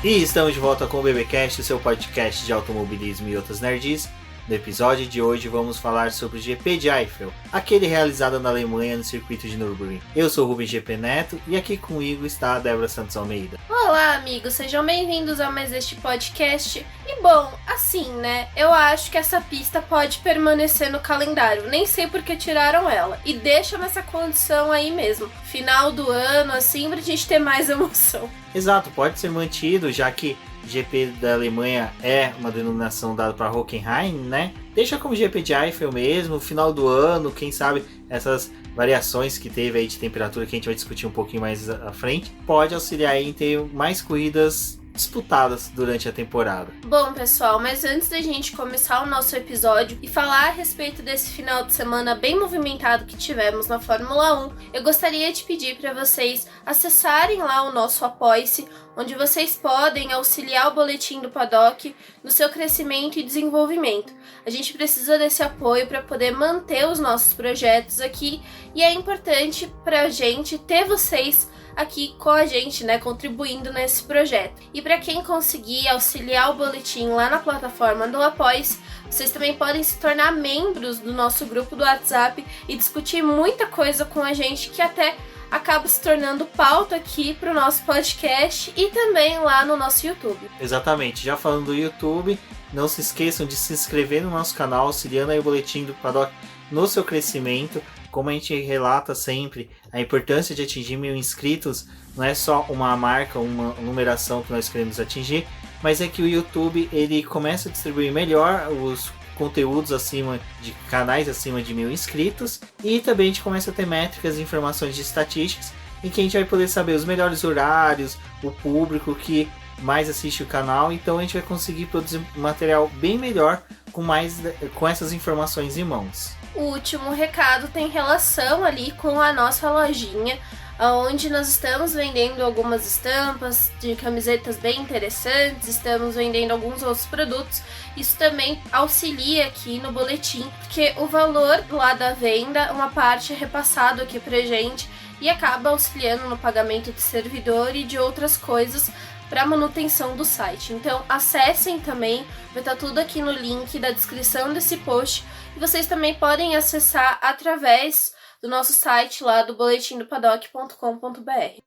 E estamos de volta com o BBcast, o seu podcast de automobilismo e outras nerds. No episódio de hoje vamos falar sobre o GP de Eifel, aquele realizado na Alemanha no circuito de Nürburgring. Eu sou o Rubens GP Neto e aqui comigo está a Débora Santos Almeida. Olá amigos, sejam bem-vindos a mais este podcast. E bom, assim né, eu acho que essa pista pode permanecer no calendário, nem sei porque tiraram ela. E deixa nessa condição aí mesmo, final do ano assim, pra gente ter mais emoção. Exato, pode ser mantido, já que GP da Alemanha é uma denominação dada para Hockenheim, né? Deixa como GP de Eifel mesmo, final do ano, quem sabe essas variações que teve aí de temperatura que a gente vai discutir um pouquinho mais à frente, pode auxiliar em ter mais corridas disputadas durante a temporada. Bom pessoal, mas antes da gente começar o nosso episódio e falar a respeito desse final de semana bem movimentado que tivemos na Fórmula 1, eu gostaria de pedir para vocês acessarem lá o nosso Apoia-se, onde vocês podem auxiliar o Boletim do Paddock no seu crescimento e desenvolvimento. A gente precisa desse apoio para poder manter os nossos projetos aqui e é importante para a gente ter vocês aqui com a gente, né, contribuindo nesse projeto. E para quem conseguir auxiliar o boletim lá na plataforma do Apoia-se, vocês também podem se tornar membros do nosso grupo do WhatsApp e discutir muita coisa com a gente que até acaba se tornando pauta aqui para o nosso podcast e também lá no nosso YouTube. Exatamente, já falando do YouTube, não se esqueçam de se inscrever no nosso canal, auxiliando aí o Boletim do Paddock no seu crescimento. Como a gente relata sempre, a importância de atingir 1000 inscritos não é só uma marca, uma numeração que nós queremos atingir, mas é que o YouTube ele começa a distribuir melhor os conteúdos acima de canais acima de 1000 inscritos e também a gente começa a ter métricas e informações de estatísticas em que a gente vai poder saber os melhores horários, o público que mais assiste o canal, então a gente vai conseguir produzir um material bem melhor com essas informações em mãos. O último recado tem relação ali com a nossa lojinha, onde nós estamos vendendo algumas estampas de camisetas bem interessantes, estamos vendendo alguns outros produtos. Isso também auxilia aqui no boletim, porque o valor lá da venda, uma parte é repassado aqui pra gente e acaba auxiliando no pagamento de servidor e de outras coisas para manutenção do site. Então acessem também, vai estar tudo aqui no link da descrição desse post e vocês também podem acessar através do nosso site lá do boletimdopaddock.com.br.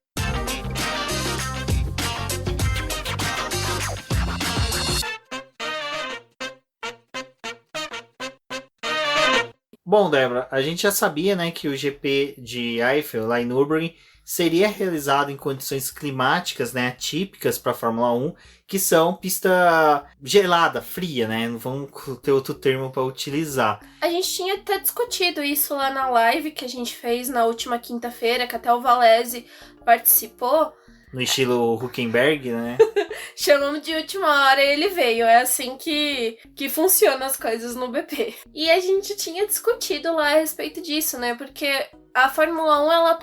Bom, Débora, a gente já sabia, né, que o GP de Eifel lá em Nürburgring seria realizado em condições climáticas, né, atípicas para a Fórmula 1, que são pista gelada, fria, né? Não vamos ter outro termo para utilizar. A gente tinha até discutido isso lá na live que a gente fez na última quinta-feira, que até o Valese participou. No estilo Hülkenberg, né? Chamamos de última hora e ele veio. É assim que funcionam as coisas no BP. E a gente tinha discutido lá a respeito disso, né? Porque a Fórmula 1, ela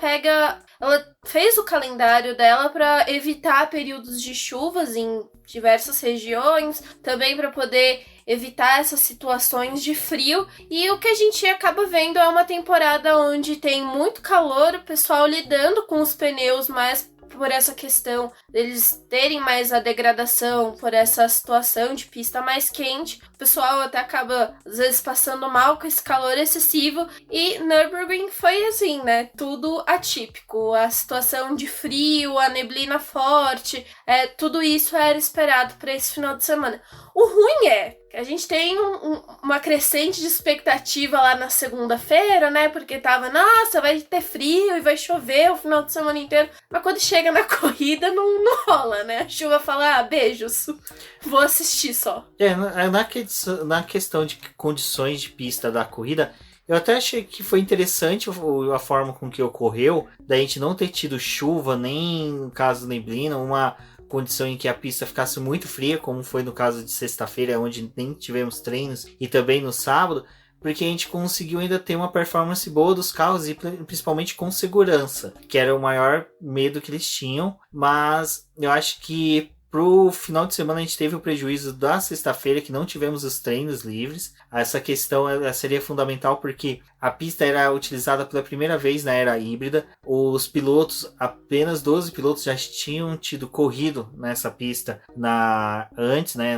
fez o calendário dela para evitar períodos de chuvas em diversas regiões, também para poder evitar essas situações de frio. E o que a gente acaba vendo é uma temporada onde tem muito calor, o pessoal lidando com os pneus mais por essa questão deles terem mais a degradação, por essa situação de pista mais quente. O pessoal até acaba, às vezes, passando mal com esse calor excessivo. E Nürburgring foi assim, né? Tudo atípico. A situação de frio, a neblina forte, tudo isso era esperado para esse final de semana. O ruim é que a gente tem uma crescente de expectativa lá na segunda-feira, né? Porque tava, nossa, vai ter frio e vai chover o final de semana inteiro. Mas quando chega na corrida, não rola, né? A chuva fala, beijos, vou assistir só. Na questão de condições de pista da corrida, eu até achei que foi interessante a forma com que ocorreu, da gente não ter tido chuva, nem no caso neblina, uma condição em que a pista ficasse muito fria, como foi no caso de sexta-feira, onde nem tivemos treinos, e também no sábado, porque a gente conseguiu ainda ter uma performance boa dos carros e principalmente com segurança, que era o maior medo que eles tinham, mas eu acho que Pro final de semana a gente teve o prejuízo da sexta-feira, que não tivemos os treinos livres. Essa questão seria fundamental porque a pista era utilizada pela primeira vez na era híbrida. Os pilotos, apenas 12 pilotos já tinham tido corrido nessa pista antes, né,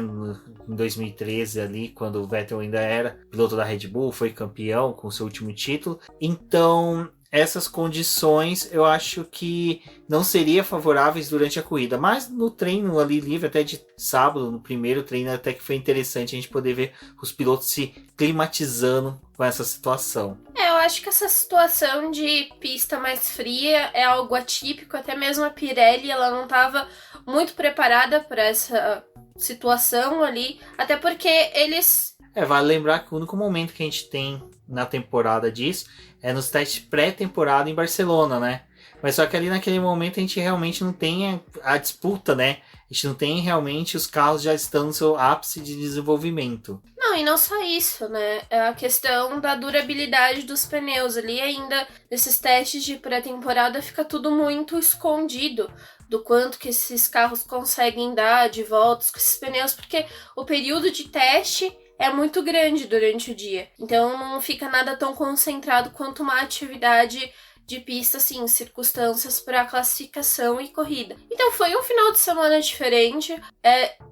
em 2013 ali, quando o Vettel ainda era piloto da Red Bull, foi campeão com seu último título. Então, essas condições eu acho que não seriam favoráveis durante a corrida, mas no treino ali livre, até de sábado, no primeiro treino, até que foi interessante a gente poder ver os pilotos se climatizando com essa situação. Eu acho que essa situação de pista mais fria é algo atípico, até mesmo a Pirelli, ela não estava muito preparada para essa situação ali, até porque eles... Vale lembrar que o único momento que a gente tem na temporada disso é nos testes pré-temporada em Barcelona, né? Mas só que ali naquele momento a gente realmente não tem a disputa, né? A gente não tem realmente os carros já estando no seu ápice de desenvolvimento. Não, e não só isso, né? É a questão da durabilidade dos pneus ali ainda, nesses testes de pré-temporada fica tudo muito escondido do quanto que esses carros conseguem dar de voltas com esses pneus, porque o período de teste é muito grande durante o dia. Então não fica nada tão concentrado quanto uma atividade de pista, assim, circunstâncias para classificação e corrida. Então foi um final de semana diferente.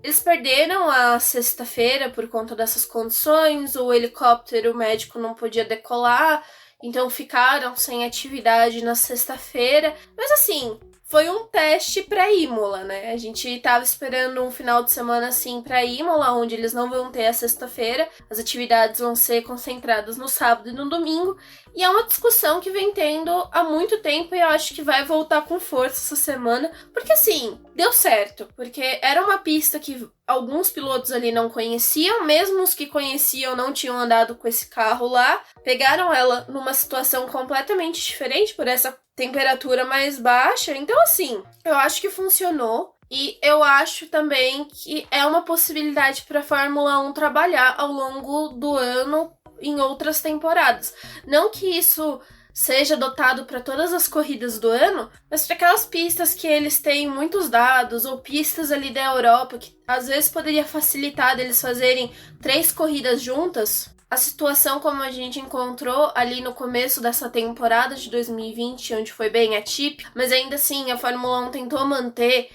Eles perderam a sexta-feira por conta dessas condições, o helicóptero médico não podia decolar, então ficaram sem atividade na sexta-feira. Mas assim, foi um teste para Imola, né? A gente tava esperando um final de semana assim para Imola, onde eles não vão ter a sexta-feira. As atividades vão ser concentradas no sábado e no domingo. E é uma discussão que vem tendo há muito tempo e eu acho que vai voltar com força essa semana. Porque assim, deu certo. Porque era uma pista que alguns pilotos ali não conheciam, mesmo os que conheciam não tinham andado com esse carro lá. Pegaram ela numa situação completamente diferente por essa temperatura mais baixa. Então assim, eu acho que funcionou. E eu acho também que é uma possibilidade para a Fórmula 1 trabalhar ao longo do ano em outras temporadas. Não que isso seja adotado para todas as corridas do ano, mas para aquelas pistas que eles têm muitos dados, ou pistas ali da Europa, que às vezes poderia facilitar deles fazerem 3 corridas juntas. A situação como a gente encontrou ali no começo dessa temporada de 2020, onde foi bem atípica, mas ainda assim a Fórmula 1 tentou manter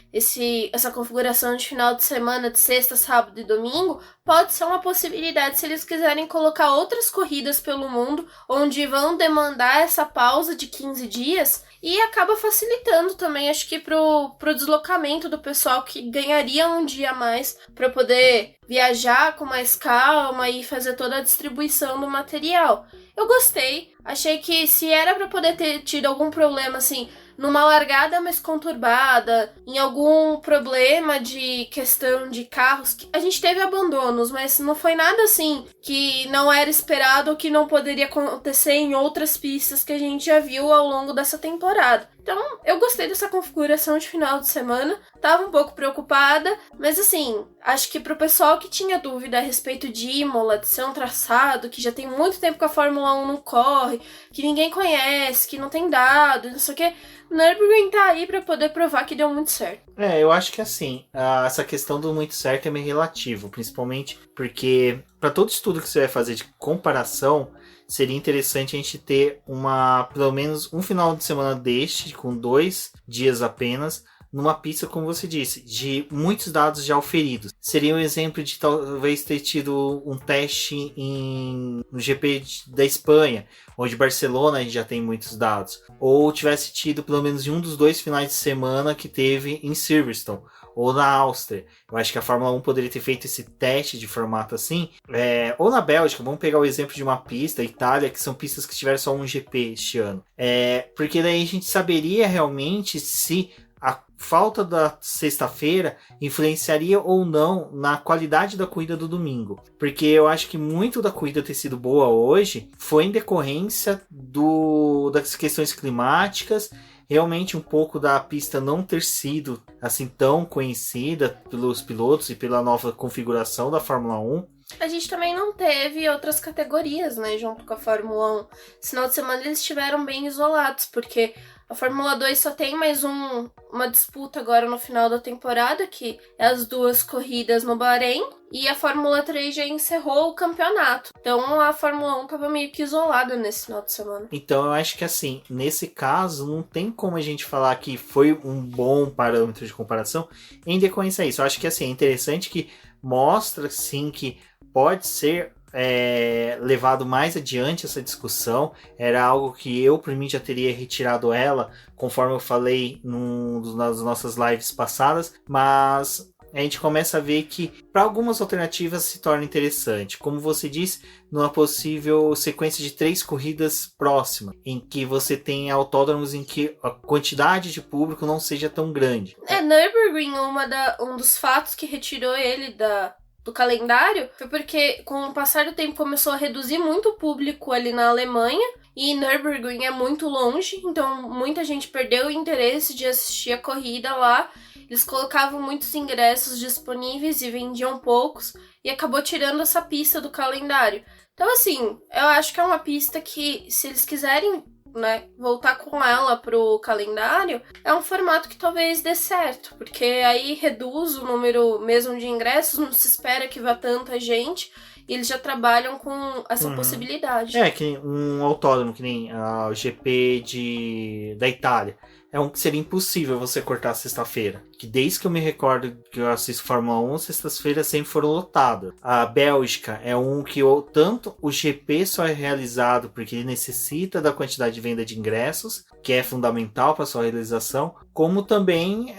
essa configuração de final de semana, de sexta, sábado e domingo, pode ser uma possibilidade se eles quiserem colocar outras corridas pelo mundo, onde vão demandar essa pausa de 15 dias, e acaba facilitando também, acho que pro deslocamento do pessoal que ganharia um dia a mais para poder viajar com mais calma e fazer toda a distribuição do material. Eu gostei, achei que se era para poder ter tido algum problema assim, numa largada mais conturbada, em algum problema de questão de carros, que a gente teve abandonos, mas não foi nada assim que não era esperado ou que não poderia acontecer em outras pistas que a gente já viu ao longo dessa temporada. Então, eu gostei dessa configuração de final de semana, tava um pouco preocupada, mas assim, acho que pro pessoal que tinha dúvida a respeito de Imola, de ser um traçado, que já tem muito tempo que a Fórmula 1 não corre, que ninguém conhece, que não tem dados, não sei o que, não era pra aguentar aí pra poder provar que deu muito certo. Eu acho que assim, essa questão do muito certo é meio relativo, principalmente porque para todo estudo que você vai fazer de comparação, seria interessante a gente ter pelo menos um final de semana deste, com 2 dias apenas, numa pista, como você disse, de muitos dados já auferidos. Seria um exemplo de talvez ter tido um teste no GP da Espanha, onde Barcelona a gente já tem muitos dados. Ou tivesse tido pelo menos em um dos 2 finais de semana que teve em Silverstone, ou na Áustria. Eu acho que a Fórmula 1 poderia ter feito esse teste de formato assim. Ou na Bélgica, vamos pegar o exemplo de uma pista, Itália, que são pistas que tiveram só um GP este ano. Porque daí a gente saberia realmente se a falta da sexta-feira influenciaria ou não na qualidade da corrida do domingo. Porque eu acho que muito da corrida ter sido boa hoje foi em decorrência das questões climáticas, realmente um pouco da pista não ter sido assim tão conhecida pelos pilotos e pela nova configuração da Fórmula 1. A gente também não teve outras categorias, né, junto com a Fórmula 1. Esse final de semana eles estiveram bem isolados, porque A Fórmula 2 só tem mais uma disputa agora no final da temporada, que é as 2 corridas no Bahrein, e a Fórmula 3 já encerrou o campeonato. Então a Fórmula 1 tava meio que isolada nesse final de semana. Então eu acho que assim, nesse caso, não tem como a gente falar que foi um bom parâmetro de comparação em decorrência a isso. Eu acho que assim, é interessante que mostra sim que pode ser levado mais adiante essa discussão. Era algo que eu, por mim, já teria retirado ela, conforme eu falei nas nossas lives passadas, mas a gente começa a ver que para algumas alternativas se torna interessante. Como você disse, numa possível sequência de 3 corridas próximas, em que você tem autódromos em que a quantidade de público não seja tão grande. Nürburgring, um dos fatos que retirou ele do calendário foi porque com o passar do tempo começou a reduzir muito o público ali na Alemanha, e Nürburgring é muito longe, então muita gente perdeu o interesse de assistir a corrida lá. Eles colocavam muitos ingressos disponíveis e vendiam poucos, e acabou tirando essa pista do calendário. Então assim, eu acho que é uma pista que, se eles quiserem, né, voltar com ela pro calendário, é um formato que talvez dê certo, porque aí reduz o número mesmo de ingressos, não se espera que vá tanta gente, e eles já trabalham com essa possibilidade. Que um autódromo, que nem o GP da Itália. Seria impossível você cortar a sexta-feira. Que desde que eu me recordo que eu assisto Fórmula 1, sextas-feiras sempre foram lotadas. A Bélgica é que tanto o GP só é realizado porque ele necessita da quantidade de venda de ingressos, que é fundamental para sua realização, como também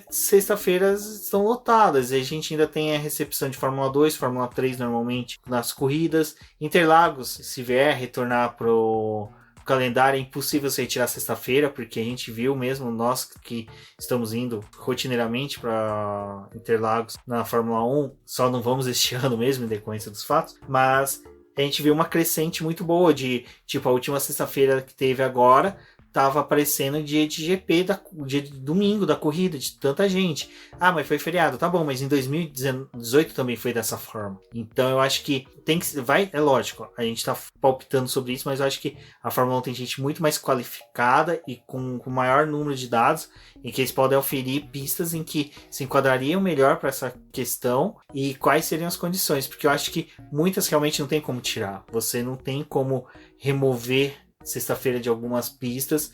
sexta-feiras estão lotadas. E a gente ainda tem a recepção de Fórmula 2, Fórmula 3 normalmente nas corridas. Interlagos, se vier retornar pro calendário, é impossível você retirar sexta-feira, porque a gente viu mesmo, nós que estamos indo rotineiramente para Interlagos na Fórmula 1, só não vamos este ano mesmo, em decorrência dos fatos, mas a gente viu uma crescente muito boa de, tipo, a última sexta-feira que teve agora, tava aparecendo dia de GP, dia de domingo da corrida, de tanta gente. Ah, mas foi feriado, tá bom, mas em 2018 também foi dessa forma. Então eu acho que é lógico, a gente tá palpitando sobre isso, mas eu acho que a Fórmula 1 tem gente muito mais qualificada e com maior número de dados, em que eles podem oferir pistas em que se enquadrariam melhor para essa questão e quais seriam as condições, porque eu acho que muitas realmente não tem como tirar. Você não tem como remover sexta-feira de algumas pistas,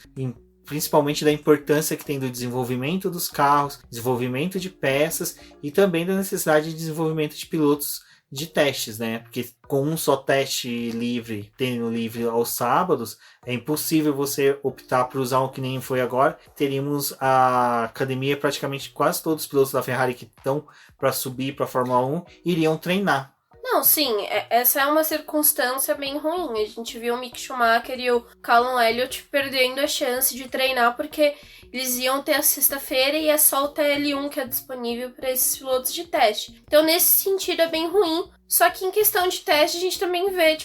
principalmente da importância que tem do desenvolvimento dos carros, desenvolvimento de peças e também da necessidade de desenvolvimento de pilotos de testes, né? Porque com um só teste livre, tendo livre aos sábados, é impossível você optar por usar um que nem foi agora. Teríamos a academia, praticamente quase todos os pilotos da Ferrari que estão para subir para a Fórmula 1 iriam treinar. Não, sim, essa é uma circunstância bem ruim. A gente viu o Mick Schumacher e o Callum Elliott perdendo a chance de treinar porque eles iam ter a sexta-feira e é só o TL1 que é disponível para esses pilotos de teste. Então, nesse sentido, é bem ruim. Só que em questão de teste, a gente também vê,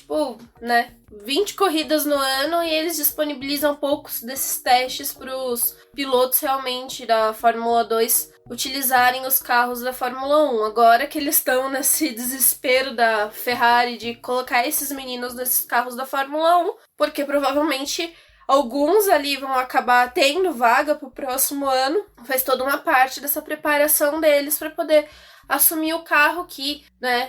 20 corridas no ano e eles disponibilizam poucos desses testes para os pilotos realmente da Fórmula 2 utilizarem os carros da Fórmula 1. Agora que eles estão nesse desespero da Ferrari de colocar esses meninos nesses carros da Fórmula 1, porque provavelmente alguns ali vão acabar tendo vaga para o próximo ano, faz toda uma parte dessa preparação deles para poder assumir o carro que,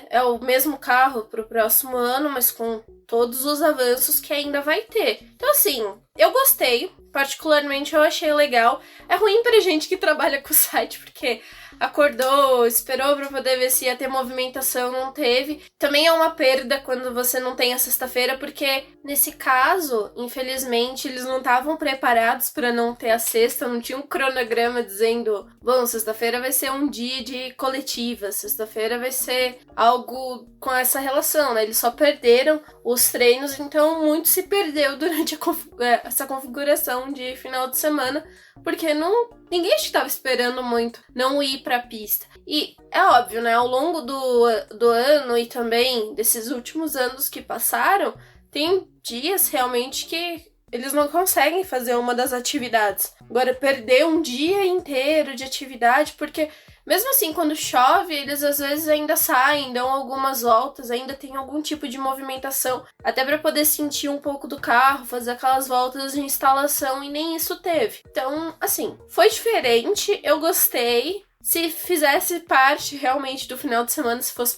é o mesmo carro para o próximo ano, mas com todos os avanços que ainda vai ter. Então, assim, eu gostei. Particularmente, eu achei legal. É ruim pra gente que trabalha com o site, porque acordou, esperou pra poder ver se ia ter movimentação, não teve. Também é uma perda quando você não tem a sexta-feira, porque nesse caso, infelizmente, eles não estavam preparados pra não ter a sexta, não tinha um cronograma dizendo, bom, sexta-feira vai ser um dia de coletiva, sexta-feira vai ser algo com essa relação, né? Eles só perderam os treinos, então muito se perdeu durante essa configuração de final de semana, porque ninguém estava esperando muito não ir pra pista. E é óbvio, né? Ao longo do ano e também desses últimos anos que passaram, tem dias realmente que eles não conseguem fazer uma das atividades. Agora, perder um dia inteiro de atividade, porque mesmo assim, quando chove, eles às vezes ainda saem, dão algumas voltas, ainda tem algum tipo de movimentação, até para poder sentir um pouco do carro, fazer aquelas voltas de instalação, e nem isso teve. Então, assim, foi diferente, eu gostei. Se fizesse parte realmente do final de semana, se fosse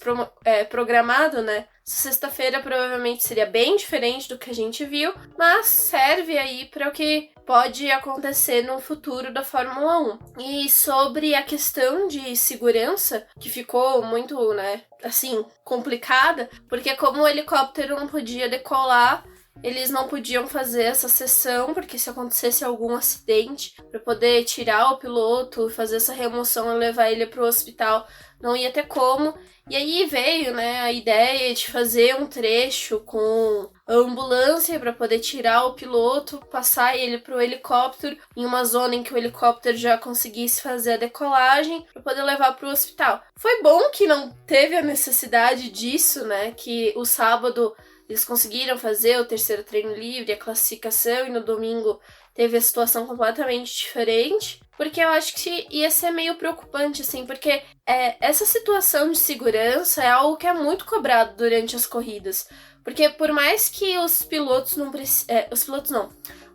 programado, né? Sexta-feira provavelmente seria bem diferente do que a gente viu, mas serve aí para o que pode acontecer no futuro da Fórmula 1. E sobre a questão de segurança, que ficou muito, né, assim, complicada, porque como o helicóptero não podia decolar, eles não podiam fazer essa sessão, porque se acontecesse algum acidente, para poder tirar o piloto, fazer essa remoção e levar ele para o hospital, não ia ter como. E aí veio, né, a ideia de fazer um trecho com a ambulância para poder tirar o piloto, passar ele para o helicóptero, em uma zona em que o helicóptero já conseguisse fazer a decolagem, para poder levar para o hospital. Foi bom que não teve a necessidade disso, né, que o sábado eles conseguiram fazer o terceiro treino livre, a classificação, e no domingo teve a situação completamente diferente. Porque eu acho que ia ser meio preocupante, assim, porque essa situação de segurança é algo que é muito cobrado durante as corridas. Porque por mais que os pilotos não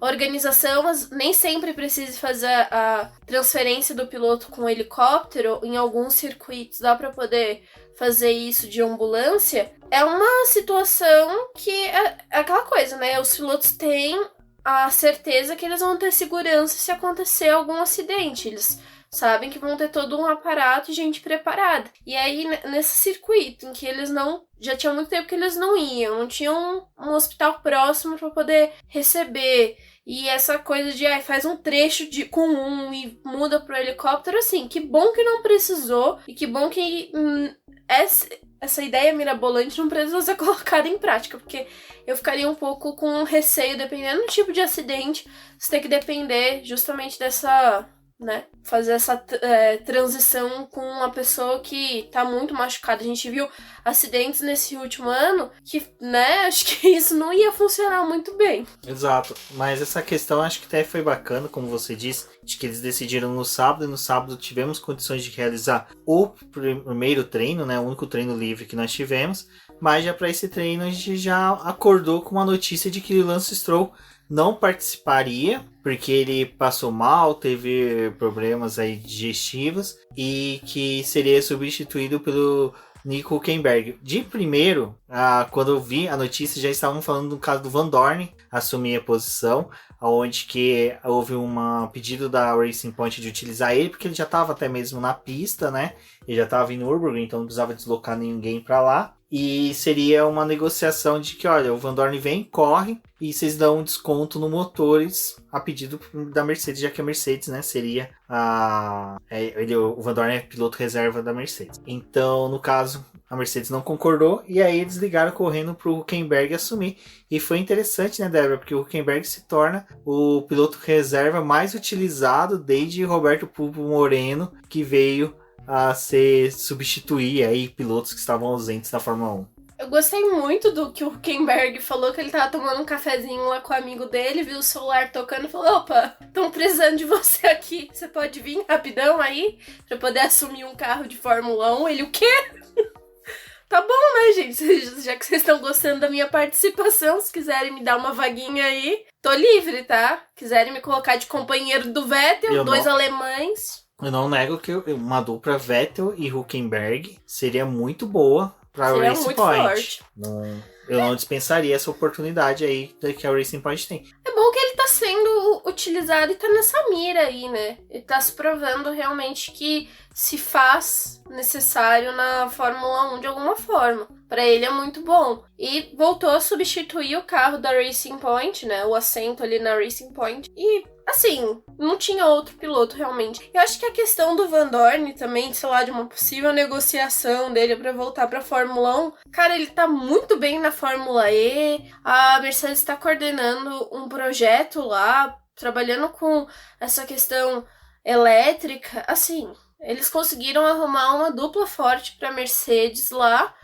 a organização nem sempre precise fazer a transferência do piloto com o helicóptero, em alguns circuitos dá para poder fazer isso de ambulância, é uma situação que é aquela coisa, né? Os pilotos têm a certeza que eles vão ter segurança se acontecer algum acidente. Eles sabem que vão ter todo um aparato e gente preparada. E aí, nesse circuito, em que eles não... Já tinha muito tempo que eles não iam, não tinham um hospital próximo para poder receber. E essa coisa de faz um trecho com e muda pro helicóptero, assim, que bom que não precisou e que bom que essa ideia mirabolante não precisa ser colocada em prática, porque eu ficaria um pouco com receio, dependendo do tipo de acidente, você tem que depender justamente dessa, né, fazer essa transição com uma pessoa que tá muito machucada. A gente viu acidentes nesse último ano que, né, acho que isso não ia funcionar muito bem. Exato, mas essa questão acho que até foi bacana, como você disse, de que eles decidiram no sábado, e no sábado tivemos condições de realizar o primeiro treino, né, o único treino livre que nós tivemos, mas já para esse treino a gente já acordou com a notícia de que o Lance Stroll não participaria, porque ele passou mal, teve problemas aí digestivos, e que seria substituído pelo Nico Hülkenberg. De primeiro, quando eu vi a notícia, já estavam falando do caso do Van Dorn assumir a posição, onde que houve um pedido da Racing Point de utilizar ele, porque ele já estava até mesmo na pista, né? Ele já estava em Nürburgring, então não precisava deslocar ninguém para lá. E seria uma negociação de que, olha, o Van Dorn vem, corre, e vocês dão um desconto no motores a pedido da Mercedes, já que a Mercedes, né, seria o Van Dorn é piloto reserva da Mercedes. Então, no caso, a Mercedes não concordou, e aí eles ligaram correndo para o Hülkenberg assumir. E foi interessante, né, Débora, porque o Hülkenberg se torna o piloto reserva mais utilizado desde Roberto Pulpo Moreno, que veio a substituir aí pilotos que estavam ausentes da Fórmula 1. Eu gostei muito do que o Hülkenberg falou, que ele tava tomando um cafezinho lá com o amigo dele, viu o celular tocando e falou: opa, estão precisando de você aqui, você pode vir rapidão aí pra poder assumir um carro de Fórmula 1? Ele, o quê? Tá bom, né, gente? Já que vocês estão gostando da minha participação, se quiserem me dar uma vaguinha aí, tô livre, tá? Quiserem me colocar de companheiro do Vettel, dois alemães... Eu não nego que uma dupla Vettel e Hülkenberg seria muito boa para a Racing Point. Eu não dispensaria essa oportunidade aí que a Racing Point tem. É bom que ele tá sendo utilizado e tá nessa mira aí, né? Ele tá se provando realmente que se faz necessário na Fórmula 1 de alguma forma. Pra ele é muito bom. E voltou a substituir o carro da Racing Point, né? O assento ali na Racing Point. E, assim, não tinha outro piloto realmente. Eu acho que a questão do Van Dorn também, sei lá, de uma possível negociação dele pra voltar pra Fórmula 1. Cara, ele tá muito bem na Fórmula E. A Mercedes tá coordenando um projeto lá, trabalhando com essa questão elétrica. Assim, eles conseguiram arrumar uma dupla forte pra Mercedes lá.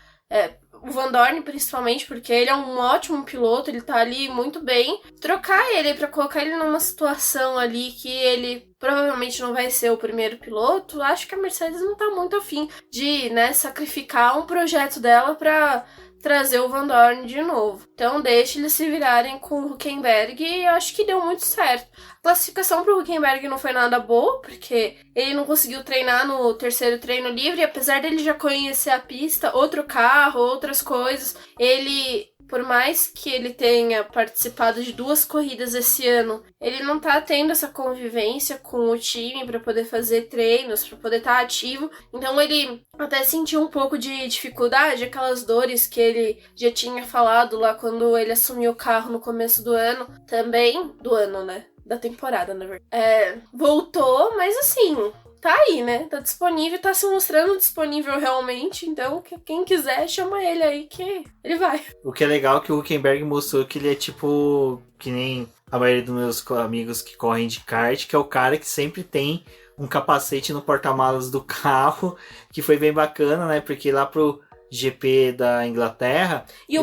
o Van Dorn principalmente, porque ele é um ótimo piloto, ele tá ali muito bem. Trocar ele pra colocar ele numa situação ali que ele provavelmente não vai ser o primeiro piloto, acho que a Mercedes não tá muito afim de, né, sacrificar um projeto dela pra trazer o Van Dorn de novo. Então deixa eles se virarem com o Hülkenberg e eu acho que deu muito certo. A classificação pro Hülkenberg não foi nada boa, porque ele não conseguiu treinar no terceiro treino livre, e apesar dele já conhecer a pista, outro carro, outras coisas, ele, por mais que ele tenha participado de 2 corridas esse ano, ele não tá tendo essa convivência com o time para poder fazer treinos, para poder estar ativo. Então ele até sentiu um pouco de dificuldade, aquelas dores que ele já tinha falado lá quando ele assumiu o carro no começo do ano, também do ano, né? Da temporada, na verdade. Voltou, mas assim, tá aí, né? Tá disponível, tá se mostrando disponível realmente. Então, quem quiser, chama ele aí que ele vai. O que é legal é que o Hülkenberg mostrou que ele é tipo, que nem a maioria dos meus amigos que correm de kart, que é o cara que sempre tem um capacete no porta-malas do carro, que foi bem bacana, né? Porque lá pro GP da Inglaterra... E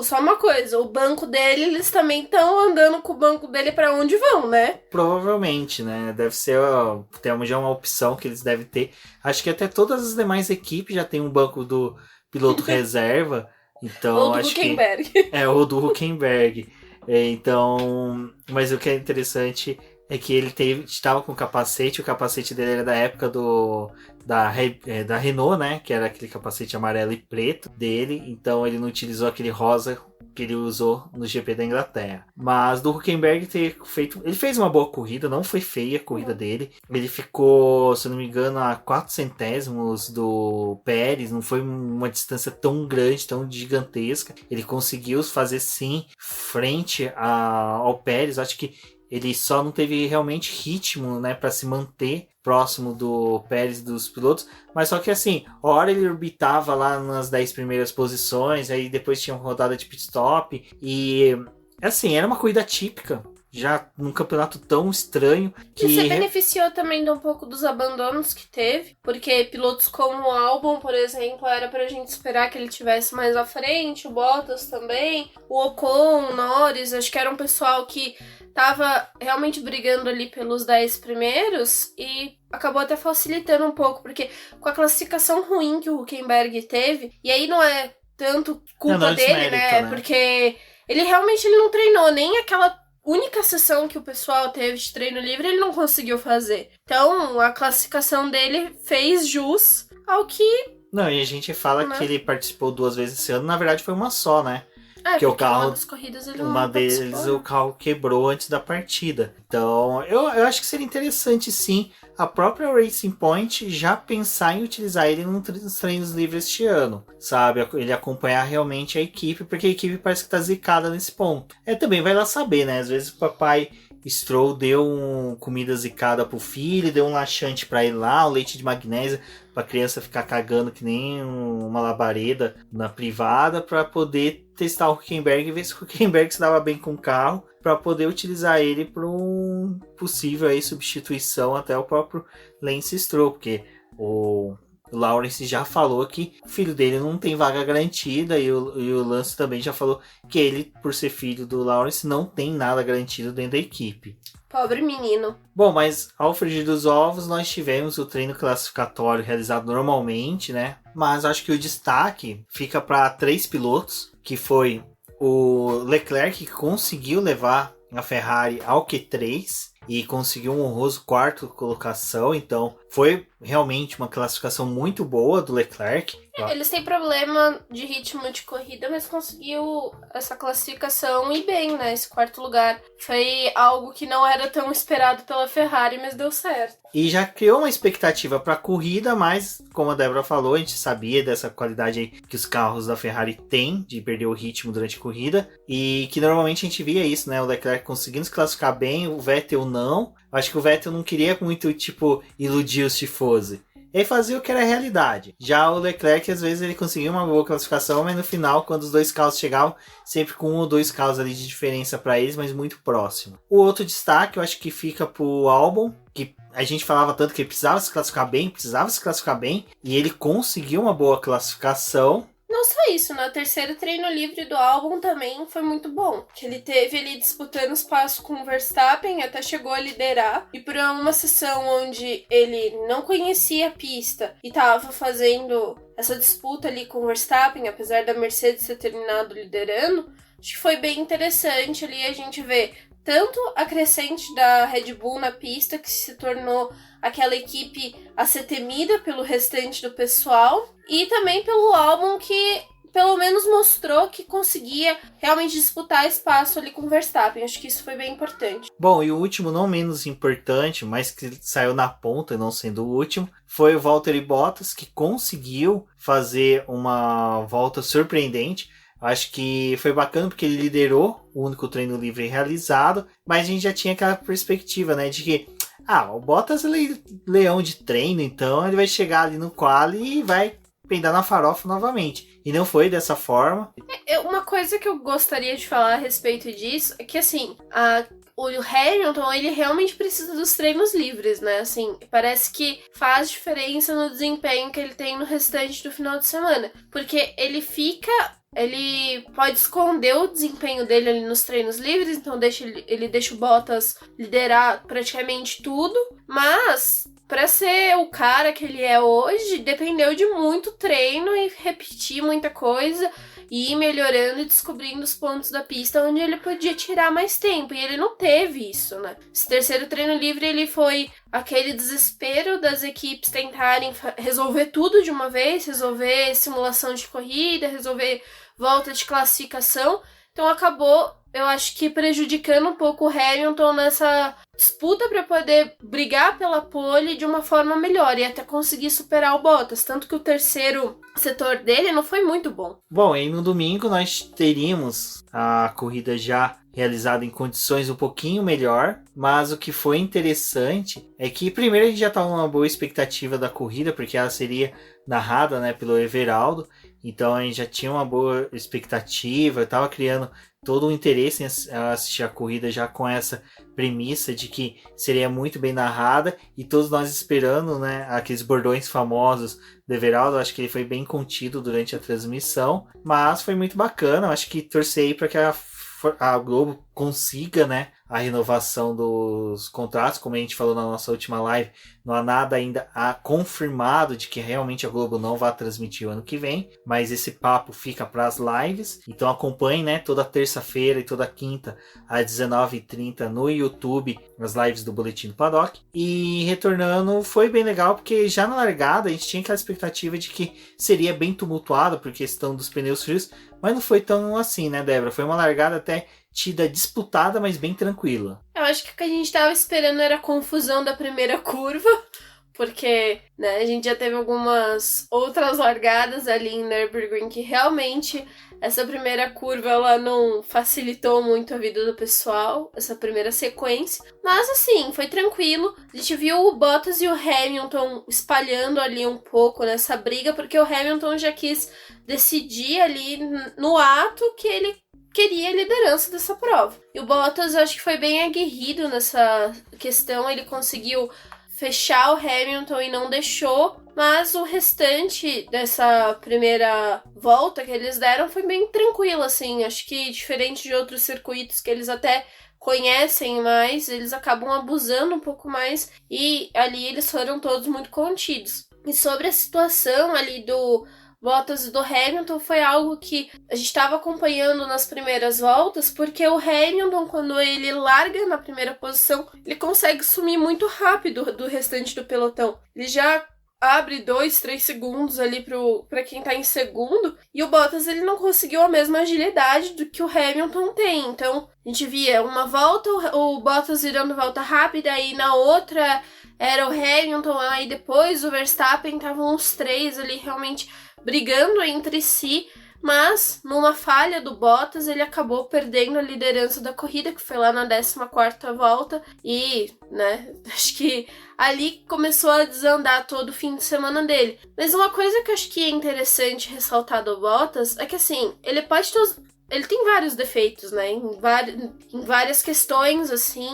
só uma coisa, o banco dele, eles também estão andando com o banco dele pra onde vão, né? Provavelmente, né? Deve ser já uma opção que eles devem ter. Acho que até todas as demais equipes já tem um banco do piloto reserva. Então, ou do acho Hülkenberg. ou do Hülkenberg. Então, mas o que é interessante é que ele estava com capacete, o capacete dele era da época da Renault, né? Que era aquele capacete amarelo e preto dele, então ele não utilizou aquele rosa que ele usou no GP da Inglaterra. Mas do Hülkenberg ele fez uma boa corrida, não foi feia a corrida dele. Ele ficou, se eu não me engano, a 4 centésimos do Pérez, não foi uma distância tão grande, tão gigantesca. Ele conseguiu fazer sim frente ao Pérez. Acho que ele só não teve realmente ritmo, né, para se manter próximo do Pérez e dos pilotos, mas só que assim, a hora ele orbitava lá nas 10 primeiras posições, aí depois tinha uma rodada de pit stop, e assim, era uma corrida típica, já num campeonato tão estranho. Que se beneficiou também de um pouco dos abandonos que teve, porque pilotos como o Albon, por exemplo, era pra gente esperar que ele tivesse mais à frente, o Bottas também, o Ocon, o Norris, acho que era um pessoal que tava realmente brigando ali pelos 10 primeiros e acabou até facilitando um pouco, porque com a classificação ruim que o Hülkenberg teve, e aí não é tanto culpa dele, né? Porque ele realmente não treinou, nem aquela única sessão que o pessoal teve de treino livre, ele não conseguiu fazer. Então, a classificação dele fez jus ao que... Não, e a gente fala que ele participou 2 vezes esse ano, na verdade foi uma só, né? Porque o carro, uma deles o carro quebrou antes da partida. Então, eu acho que seria interessante sim a própria Racing Point já pensar em utilizar ele nos treinos livres este ano, sabe? Ele acompanhar realmente a equipe, porque a equipe parece que tá zicada nesse ponto. Também vai lá saber, né? Às vezes o papai Stroll deu comida zicada pro filho, deu um laxante pra ele lá, um leite de magnésia pra criança ficar cagando que nem uma labareda na privada, pra poder testar o Hülkenberg e ver se o Hülkenberg se dava bem com o carro, para poder utilizar ele para um possível aí substituição até o próprio Lance Stroll, porque o Lawrence já falou que o filho dele não tem vaga garantida, e o Lance também já falou que ele, por ser filho do Lawrence, não tem nada garantido dentro da equipe. Pobre menino. Bom, mas ao frigir dos ovos, nós tivemos o treino classificatório realizado normalmente, né? Mas acho que o destaque fica para 3 pilotos, que foi o Leclerc, que conseguiu levar a Ferrari ao Q3 e conseguiu um honroso 4ª colocação, então foi realmente uma classificação muito boa do Leclerc. Eles têm problema de ritmo de corrida, mas conseguiu essa classificação e bem, né? Esse 4º lugar foi algo que não era tão esperado pela Ferrari, mas deu certo. E já criou uma expectativa para a corrida, mas como a Débora falou, a gente sabia dessa qualidade aí que os carros da Ferrari têm de perder o ritmo durante a corrida, e que normalmente a gente via isso, né? O Leclerc conseguindo se classificar bem, o Vettel não. Acho que o Vettel não queria muito, iludir os tifosi. Ele fazia o que era a realidade. Já o Leclerc, às vezes, ele conseguia uma boa classificação, mas no final, quando os 2 carros chegavam, sempre com 1 ou 2 carros ali de diferença para eles, mas muito próximo. O outro destaque, eu acho que fica pro Albon, que a gente falava tanto que ele precisava se classificar bem, e ele conseguiu uma boa classificação. Não só isso, né? O terceiro treino livre do álbum também foi muito bom. Que ele teve ali disputando espaço com o Verstappen, até chegou a liderar. E por uma sessão onde ele não conhecia a pista e tava fazendo essa disputa ali com o Verstappen, apesar da Mercedes ter terminado liderando, acho que foi bem interessante ali a gente ver tanto a crescente da Red Bull na pista, que se tornou aquela equipe a ser temida pelo restante do pessoal, e também pelo álbum que pelo menos mostrou que conseguia realmente disputar espaço ali com o Verstappen. Acho que isso foi bem importante. Bom, e o último, não menos importante, mas que saiu na ponta, não sendo o último, foi o Valtteri Bottas, que conseguiu fazer uma volta surpreendente. Acho que foi bacana porque ele liderou o único treino livre realizado, mas a gente já tinha aquela perspectiva, né, de que o Bottas é leão de treino, então ele vai chegar ali no quali e vai pendar na farofa novamente. E não foi dessa forma. Uma coisa que eu gostaria de falar a respeito disso é que, assim, o Hamilton, ele realmente precisa dos treinos livres, né? Assim, parece que faz diferença no desempenho que ele tem no restante do final de semana. Porque ele pode esconder o desempenho dele ali nos treinos livres, então ele deixa o Bottas liderar praticamente tudo, mas para ser o cara que ele é hoje, dependeu de muito treino e repetir muita coisa e ir melhorando e descobrindo os pontos da pista onde ele podia tirar mais tempo, e ele não teve isso, né? Esse terceiro treino livre, ele foi aquele desespero das equipes tentarem resolver tudo de uma vez, resolver simulação de corrida, resolver volta de classificação, então acabou, eu acho que prejudicando um pouco o Hamilton nessa disputa para poder brigar pela pole de uma forma melhor e até conseguir superar o Bottas, tanto que o terceiro setor dele não foi muito bom. Bom, e no domingo nós teríamos a corrida já realizada em condições um pouquinho melhor, mas o que foi interessante é que primeiro a gente já estava numa boa expectativa da corrida, porque ela seria narrada, né, pelo Everaldo, então a gente já tinha uma boa expectativa, estava criando todo o interesse em assistir a corrida já com essa premissa de que seria muito bem narrada, e todos nós esperando, né, aqueles bordões famosos do Everaldo. Acho que ele foi bem contido durante a transmissão, mas foi muito bacana. Acho que torcei para que a Globo consiga, né, a renovação dos contratos. Como a gente falou na nossa última live, não há nada ainda confirmado de que realmente a Globo não vai transmitir o ano que vem, mas esse papo fica para as lives. Então acompanhe, né, toda terça-feira e toda quinta às 19h30 no YouTube as lives do Boletim do Paddock. E retornando, foi bem legal porque já na largada a gente tinha aquela expectativa de que seria bem tumultuado por questão dos pneus frios, mas não foi tão assim, né, Débora? Foi uma largada até tida disputada, mas bem tranquila. Eu acho que o que a gente tava esperando era a confusão da primeira curva, porque, né, a gente já teve algumas outras largadas ali em Nürburgring que realmente essa primeira curva ela não facilitou muito a vida do pessoal, essa primeira sequência. Mas assim, foi tranquilo. A gente viu o Bottas e o Hamilton espalhando ali um pouco nessa briga, porque o Hamilton já quis decidir ali no ato que ele queria a liderança dessa prova. E o Bottas, acho que foi bem aguerrido nessa questão, ele conseguiu fechar o Hamilton e não deixou, mas o restante dessa primeira volta que eles deram foi bem tranquilo, assim. Acho que diferente de outros circuitos que eles até conhecem mais, eles acabam abusando um pouco mais, e ali eles foram todos muito contidos. E sobre a situação ali do Bottas e do Hamilton, foi algo que a gente estava acompanhando nas primeiras voltas, porque o Hamilton, quando ele larga na primeira posição, ele consegue sumir muito rápido do restante do pelotão. Ele já abre 2, 3 segundos ali para quem tá em segundo, e o Bottas ele não conseguiu a mesma agilidade do que o Hamilton tem. Então a gente via uma volta o Bottas virando volta rápida, aí na outra era o Hamilton, aí depois o Verstappen, estavam os três ali realmente brigando entre si, mas numa falha do Bottas ele acabou perdendo a liderança da corrida, que foi lá na 14ª volta, e, né, acho que ali começou a desandar todo o fim de semana dele. Mas uma coisa que eu acho que é interessante ressaltar do Bottas é que, assim, ele tem vários defeitos, né, em várias questões, assim,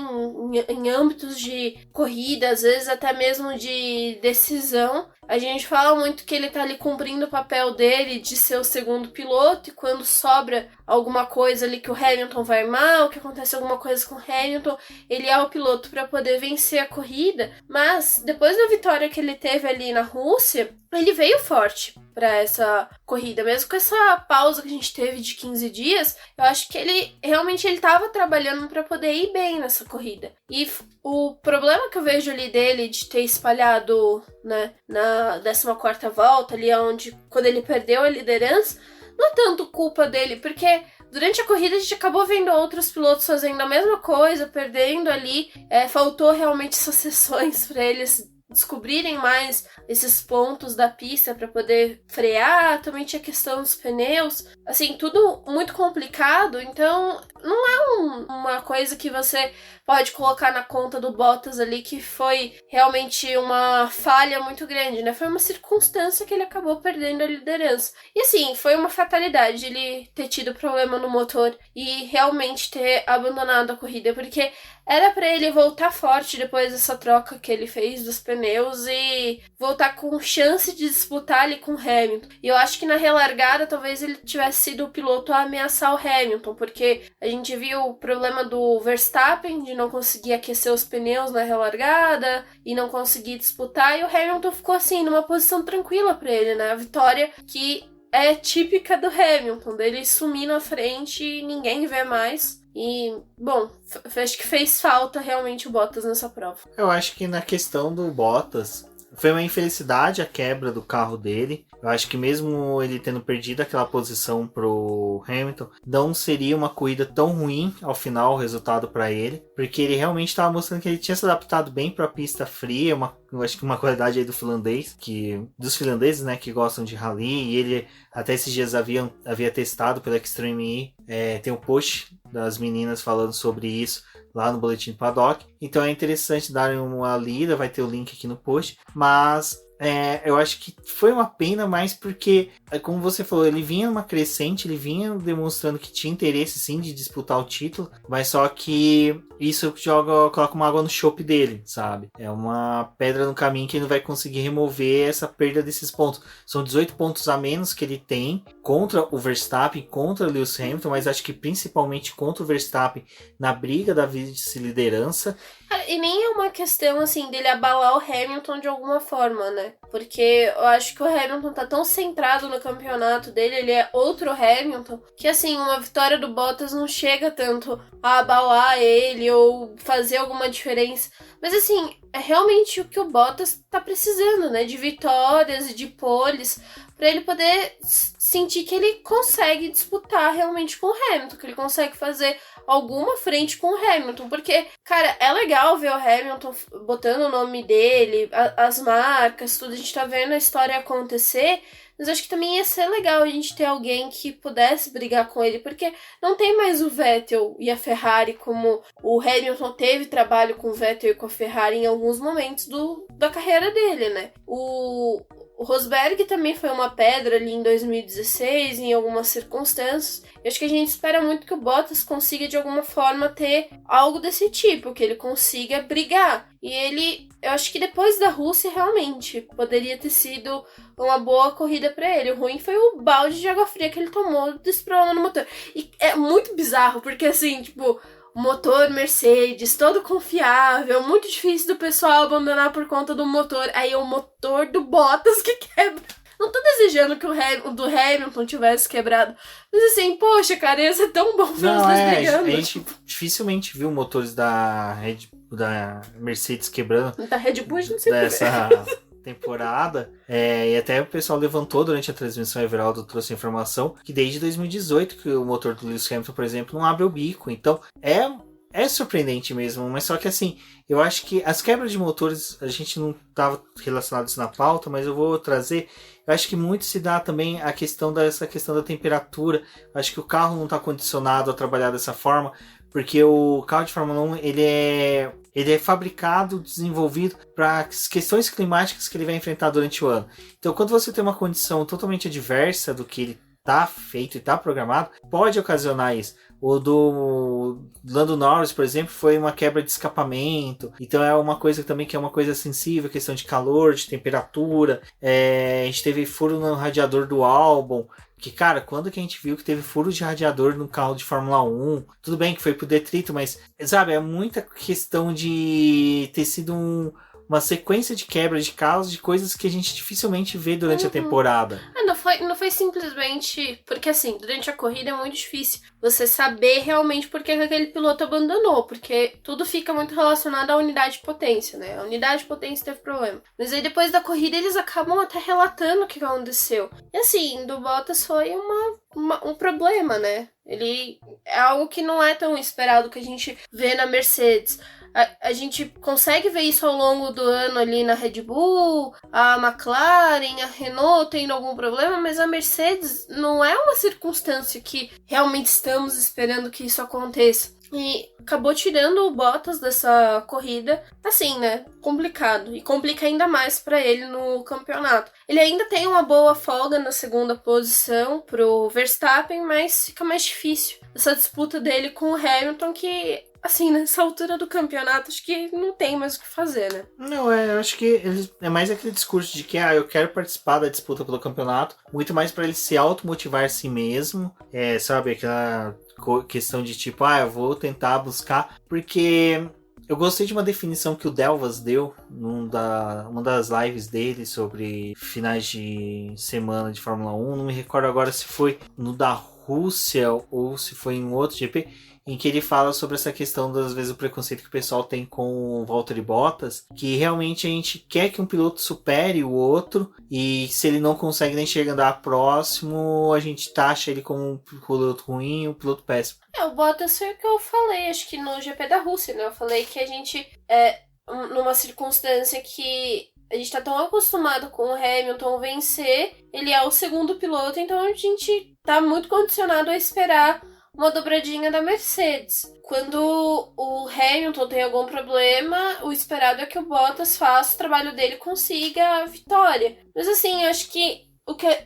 em âmbitos de corrida, às vezes até mesmo de decisão. a gente fala muito que ele tá ali cumprindo o papel dele de ser o segundo piloto, e quando sobra alguma coisa ali que o Hamilton vai mal, que acontece alguma coisa com o Hamilton, ele é o piloto para poder vencer a corrida. Mas depois da vitória que ele teve ali na Rússia, ele veio forte para essa corrida, mesmo com essa pausa que a gente teve de 15 dias. Eu acho que ele realmente estava trabalhando para poder ir bem nessa corrida. E o problema que eu vejo ali dele de ter espalhado, né, na 14ª volta, ali onde quando ele perdeu a liderança, não é tanto culpa dele, porque durante a corrida a gente acabou vendo outros pilotos fazendo a mesma coisa, perdendo ali. Faltou realmente essas sessões para eles descobrirem mais esses pontos da pista para poder frear. Também tinha a questão dos pneus, assim, tudo muito complicado. Então não é uma coisa que você pode colocar na conta do Bottas ali, que foi realmente uma falha muito grande, né? Foi uma circunstância que ele acabou perdendo a liderança. E assim, foi uma fatalidade ele ter tido problema no motor e realmente ter abandonado a corrida, porque era pra ele voltar forte depois dessa troca que ele fez dos pneus e voltar com chance de disputar ali com o Hamilton. E eu acho que na relargada talvez ele tivesse sido o piloto a ameaçar o Hamilton, porque a gente viu o problema do Verstappen de não conseguir aquecer os pneus na relargada e não conseguir disputar, e o Hamilton ficou assim numa posição tranquila pra ele, né? A vitória que é típica do Hamilton, dele sumir na frente e ninguém vê mais. E, bom, acho que fez falta realmente o Bottas nessa prova. Eu acho que na questão do Bottas, foi uma infelicidade a quebra do carro dele. Eu acho que mesmo ele tendo perdido aquela posição pro Hamilton, não seria uma corrida tão ruim ao final o resultado para ele, porque ele realmente estava mostrando que ele tinha se adaptado bem para a pista fria. Eu acho que uma qualidade aí do finlandês, dos finlandeses, né, que gostam de rally, e ele até esses dias havia testado pela Extreme E. Tem um post das meninas falando sobre isso lá no Boletim do Paddock. Então é interessante darem uma lida, vai ter o link aqui no post. Mas eu acho que foi uma pena, mais porque, como você falou, ele vinha numa crescente, ele vinha demonstrando que tinha interesse sim de disputar o título, mas só que isso coloca uma água no chope dele, sabe? É uma pedra no caminho que ele não vai conseguir remover essa perda desses pontos. São 18 pontos a menos que ele tem contra o Verstappen, contra o Lewis Hamilton, mas acho que principalmente contra o Verstappen na briga da vice-liderança. E nem é uma questão, assim, dele abalar o Hamilton de alguma forma, né? Porque eu acho que o Hamilton tá tão centrado no campeonato dele, ele é outro Hamilton, que, assim, uma vitória do Bottas não chega tanto a abalar ele ou fazer alguma diferença. Mas, assim, é realmente o que o Bottas tá precisando, né? De vitórias e de poles, pra ele poder sentir que ele consegue disputar realmente com o Hamilton, que ele consegue fazer alguma frente com o Hamilton, porque, cara, é legal ver o Hamilton botando o nome dele, as marcas, tudo, a gente tá vendo a história acontecer, mas acho que também ia ser legal a gente ter alguém que pudesse brigar com ele, porque não tem mais o Vettel e a Ferrari, como o Hamilton teve trabalho com o Vettel e com a Ferrari em alguns momentos da carreira dele, né? O Rosberg também foi uma pedra ali em 2016, em algumas circunstâncias. Eu acho que a gente espera muito que o Bottas consiga, de alguma forma, ter algo desse tipo, que ele consiga brigar. E eu acho que depois da Rússia, realmente, poderia ter sido uma boa corrida pra ele. O ruim foi o balde de água fria que ele tomou desse problema no motor. E é muito bizarro, porque assim, tipo, motor Mercedes, todo confiável, muito difícil do pessoal abandonar por conta do motor. Aí é o motor do Bottas que quebra. Não tô desejando que o do Hamilton tivesse quebrado, mas assim, poxa, cara, ia ser tão bom ver os dois brigando. A gente dificilmente viu motores da Mercedes quebrando. Da Red Bull, a gente sempre dessa temporada. E até o pessoal levantou durante a transmissão, Everaldo trouxe a informação que desde 2018 que o motor do Lewis Hamilton, por exemplo, não abre o bico. Então é surpreendente mesmo, mas só que assim, eu acho que as quebras de motores, a gente não estava relacionado isso na pauta, mas eu vou trazer. Eu acho que muito se dá também a questão dessa questão da temperatura. Eu acho que o carro não está condicionado a trabalhar dessa forma, porque o carro de Fórmula 1 ele é fabricado, desenvolvido para as questões climáticas que ele vai enfrentar durante o ano. Então, quando você tem uma condição totalmente adversa do que ele tá feito e tá programado, pode ocasionar isso. O do Lando Norris, por exemplo, foi uma quebra de escapamento. Então é uma coisa também que é uma coisa sensível, questão de calor, de temperatura. A gente teve furo no radiador do Albon. Que, cara, quando que a gente viu que teve furo de radiador no carro de Fórmula 1? Tudo bem que foi pro detrito, mas, sabe, é muita questão de ter sido uma sequência de quebra de carros, de coisas que a gente dificilmente vê durante a temporada. Não foi simplesmente... Porque, assim, durante a corrida é muito difícil você saber realmente por que aquele piloto abandonou, porque tudo fica muito relacionado à unidade de potência, né? A unidade de potência teve problema. Mas aí, depois da corrida, eles acabam até relatando o que aconteceu. E, assim, do Bottas foi um problema, né? Ele é algo que não é tão esperado que a gente vê na Mercedes. A gente consegue ver isso ao longo do ano ali na Red Bull, a McLaren, a Renault tendo algum problema, mas a Mercedes não é uma circunstância que realmente estamos esperando que isso aconteça. E acabou tirando o Bottas dessa corrida, assim, né? Complicado. E complica ainda mais pra ele no campeonato. Ele ainda tem uma boa folga na segunda posição pro Verstappen, mas fica mais difícil essa disputa dele com o Hamilton, que, assim, nessa altura do campeonato, acho que não tem mais o que fazer, né? Não, eu acho que é mais aquele discurso de que eu quero participar da disputa pelo campeonato, muito mais pra ele se automotivar a si mesmo, sabe, aquela questão de tipo, eu vou tentar buscar, porque eu gostei de uma definição que o Delvas deu numa das lives dele sobre finais de semana de Fórmula 1, não me recordo agora se foi no da Rússia ou se foi em outro GP, em que ele fala sobre essa questão das vezes o preconceito que o pessoal tem com o Valtteri Bottas, que realmente a gente quer que um piloto supere o outro, e se ele não consegue nem chegar a andar próximo, a gente taxa ele como um piloto ruim, um piloto péssimo. O Bottas foi o que eu falei, acho que no GP da Rússia, né? Eu falei que a gente, numa circunstância que a gente tá tão acostumado com o Hamilton vencer, ele é o segundo piloto, então a gente tá muito condicionado a esperar uma dobradinha da Mercedes. Quando o Hamilton tem algum problema, o esperado é que o Bottas faça o trabalho dele e consiga a vitória. Mas assim, acho que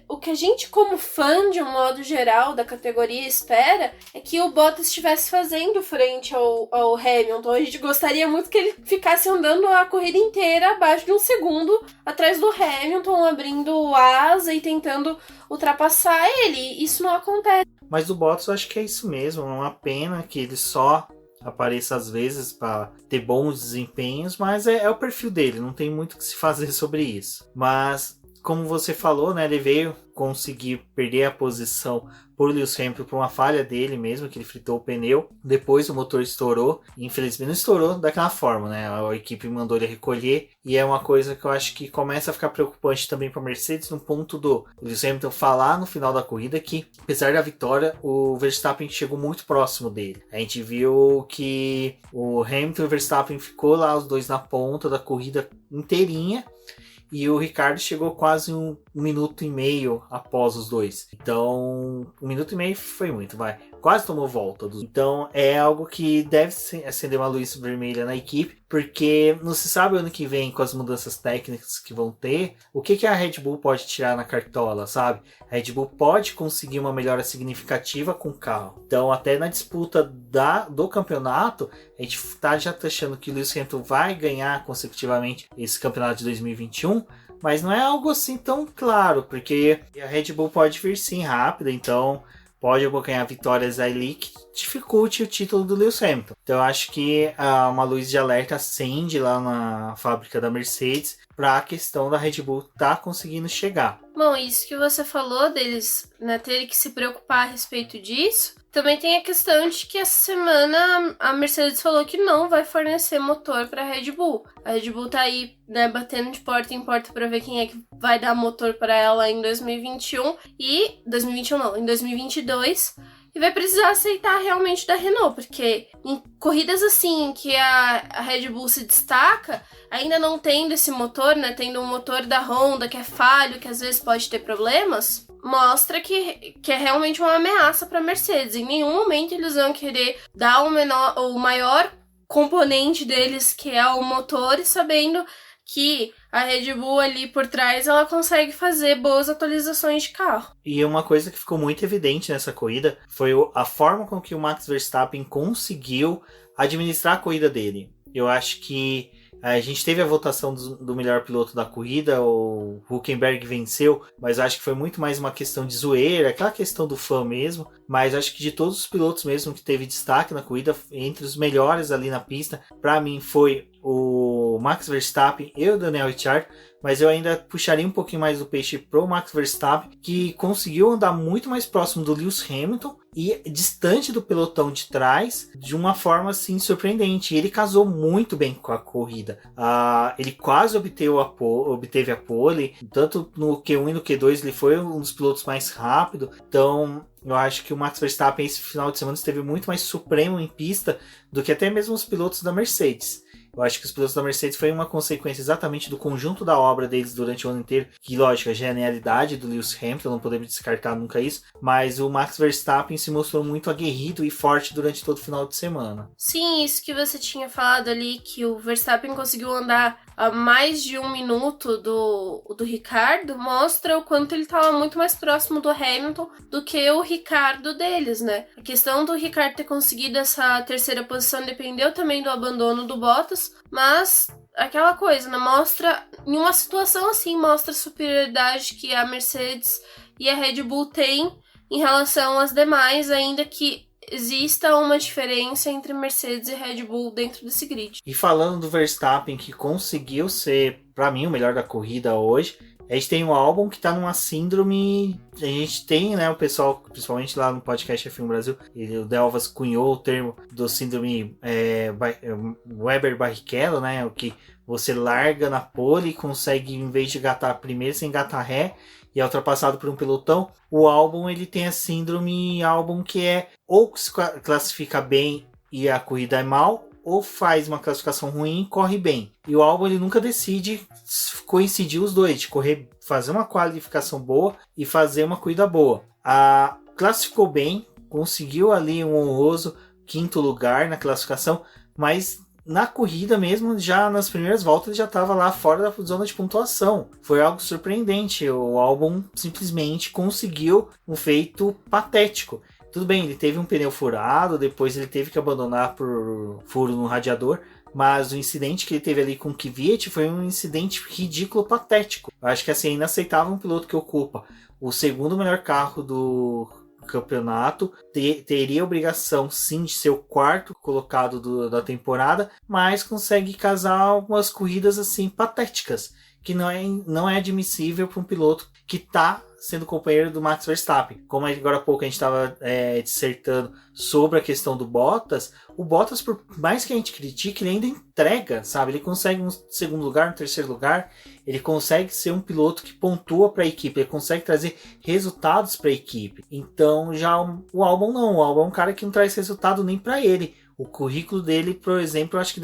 o que a gente, como fã, de um modo geral, da categoria, espera é que o Bottas estivesse fazendo frente ao Hamilton. A gente gostaria muito que ele ficasse andando a corrida inteira abaixo de um segundo atrás do Hamilton, abrindo asa e tentando ultrapassar ele. Isso não acontece. Mas do Bottas eu acho que é isso mesmo, é uma pena que ele só apareça às vezes para ter bons desempenhos, mas é o perfil dele, não tem muito o que se fazer sobre isso. Mas, como você falou, né, ele veio conseguir perder a posição por Lewis Hamilton por uma falha dele mesmo, que ele fritou o pneu. Depois o motor estourou. Infelizmente não estourou daquela forma, né? A equipe mandou ele recolher. E é uma coisa que eu acho que começa a ficar preocupante também para a Mercedes, no ponto do Lewis Hamilton falar no final da corrida que, apesar da vitória, o Verstappen chegou muito próximo dele. A gente viu que o Hamilton e o Verstappen ficou lá os dois na ponta da corrida inteirinha. E o Ricardo chegou quase 1 minuto e meio após os dois. Então, 1 minuto e meio foi muito, vai. Quase tomou volta. Então, é algo que deve acender uma luz vermelha na equipe, porque não se sabe ano que vem, com as mudanças técnicas que vão ter, o que a Red Bull pode tirar na cartola, sabe? A Red Bull pode conseguir uma melhora significativa com o carro. Então, até na disputa do campeonato, a gente tá já achando que o Lewis Hamilton vai ganhar consecutivamente esse campeonato de 2021, mas não é algo assim tão claro, porque a Red Bull pode vir sim rápida, então pode ganhar vitórias ali que dificulte o título do Lewis Hamilton. Então eu acho que uma luz de alerta acende lá na fábrica da Mercedes para a questão da Red Bull tá conseguindo chegar. Bom, isso que você falou deles, né, terem que se preocupar a respeito disso, também tem a questão de que essa semana a Mercedes falou que não vai fornecer motor para a Red Bull. A Red Bull tá aí, né, batendo de porta em porta para ver quem é que vai dar motor para ela em 2021 e 2021 não, em 2022. E vai precisar aceitar realmente da Renault, porque em corridas assim, que a Red Bull se destaca, ainda não tendo esse motor, né, tendo um motor da Honda que é falho, que às vezes pode ter problemas, mostra que é realmente uma ameaça para a Mercedes. Em nenhum momento eles vão querer dar o maior componente deles, que é o motor, e sabendo que a Red Bull ali por trás, ela consegue fazer boas atualizações de carro. E uma coisa que ficou muito evidente nessa corrida foi a forma com que o Max Verstappen conseguiu administrar a corrida dele. Eu acho que a gente teve a votação do melhor piloto da corrida, o Hülkenberg venceu, mas acho que foi muito mais uma questão de zoeira, aquela questão do fã mesmo. Mas acho que de todos os pilotos mesmo que teve destaque na corrida, entre os melhores ali na pista, para mim foi o Max Verstappen e o Daniel Ricciardo, mas eu ainda puxaria um pouquinho mais do peixe pro Max Verstappen, que conseguiu andar muito mais próximo do Lewis Hamilton e distante do pelotão de trás, de uma forma assim surpreendente. Ele casou muito bem com a corrida. Ele quase obteve a pole, tanto no Q1 e no Q2 ele foi um dos pilotos mais rápidos. Então eu acho que o Max Verstappen esse final de semana esteve muito mais supremo em pista do que até mesmo os pilotos da Mercedes. Eu acho que os pilotos da Mercedes foi uma consequência exatamente do conjunto da obra deles durante o ano inteiro, que, lógico, a genialidade do Lewis Hamilton, não podemos descartar nunca isso, mas o Max Verstappen se mostrou muito aguerrido e forte durante todo o final de semana. Sim, isso que você tinha falado ali, que o Verstappen conseguiu andar a mais de 1 minuto do Ricciardo, mostra o quanto ele estava muito mais próximo do Hamilton do que o Ricciardo deles, né? A questão do Ricciardo ter conseguido essa terceira posição dependeu também do abandono do Bottas, mas aquela coisa, né? Mostra, em uma situação assim, mostra a superioridade que a Mercedes e a Red Bull têm em relação às demais, ainda que exista uma diferença entre Mercedes e Red Bull dentro desse grid. E falando do Verstappen, que conseguiu ser, para mim, o melhor da corrida hoje, a gente tem um álbum que tá numa síndrome. A gente tem, né, o pessoal, principalmente lá no podcast F1 Brasil, o Delvas cunhou o termo do síndrome Weber-Barrichello, né? O que você larga na pole e consegue, em vez de engatar primeiro, você engata ré e é ultrapassado por um pelotão. O álbum, ele tem a síndrome álbum que é ou se classifica bem e a corrida é mal, ou faz uma classificação ruim e corre bem. E o álbum, ele nunca decide coincidir os dois, de fazer uma qualificação boa e fazer uma corrida boa. Classificou bem, conseguiu ali um honroso 5º lugar na classificação, mas na corrida mesmo, já nas primeiras voltas, ele já estava lá fora da zona de pontuação. Foi algo surpreendente. O álbum simplesmente conseguiu um feito patético. Tudo bem, ele teve um pneu furado, depois ele teve que abandonar por furo no radiador, mas o incidente que ele teve ali com o Kvyat foi um incidente ridículo, patético. Eu acho que assim, é inaceitável um piloto que ocupa o segundo melhor carro do campeonato, teria a obrigação sim de ser o 4º colocado da temporada, mas consegue casar algumas corridas assim patéticas, que não é admissível para um piloto que está sendo companheiro do Max Verstappen. Como agora há pouco a gente estava dissertando sobre a questão do Bottas, o Bottas, por mais que a gente critique, ele ainda entrega, sabe? Ele consegue um segundo lugar, um terceiro lugar, ele consegue ser um piloto que pontua para a equipe, ele consegue trazer resultados para a equipe. Então já o Albon não, o Albon é um cara que não traz resultado nem para ele. O currículo dele, por exemplo, eu acho que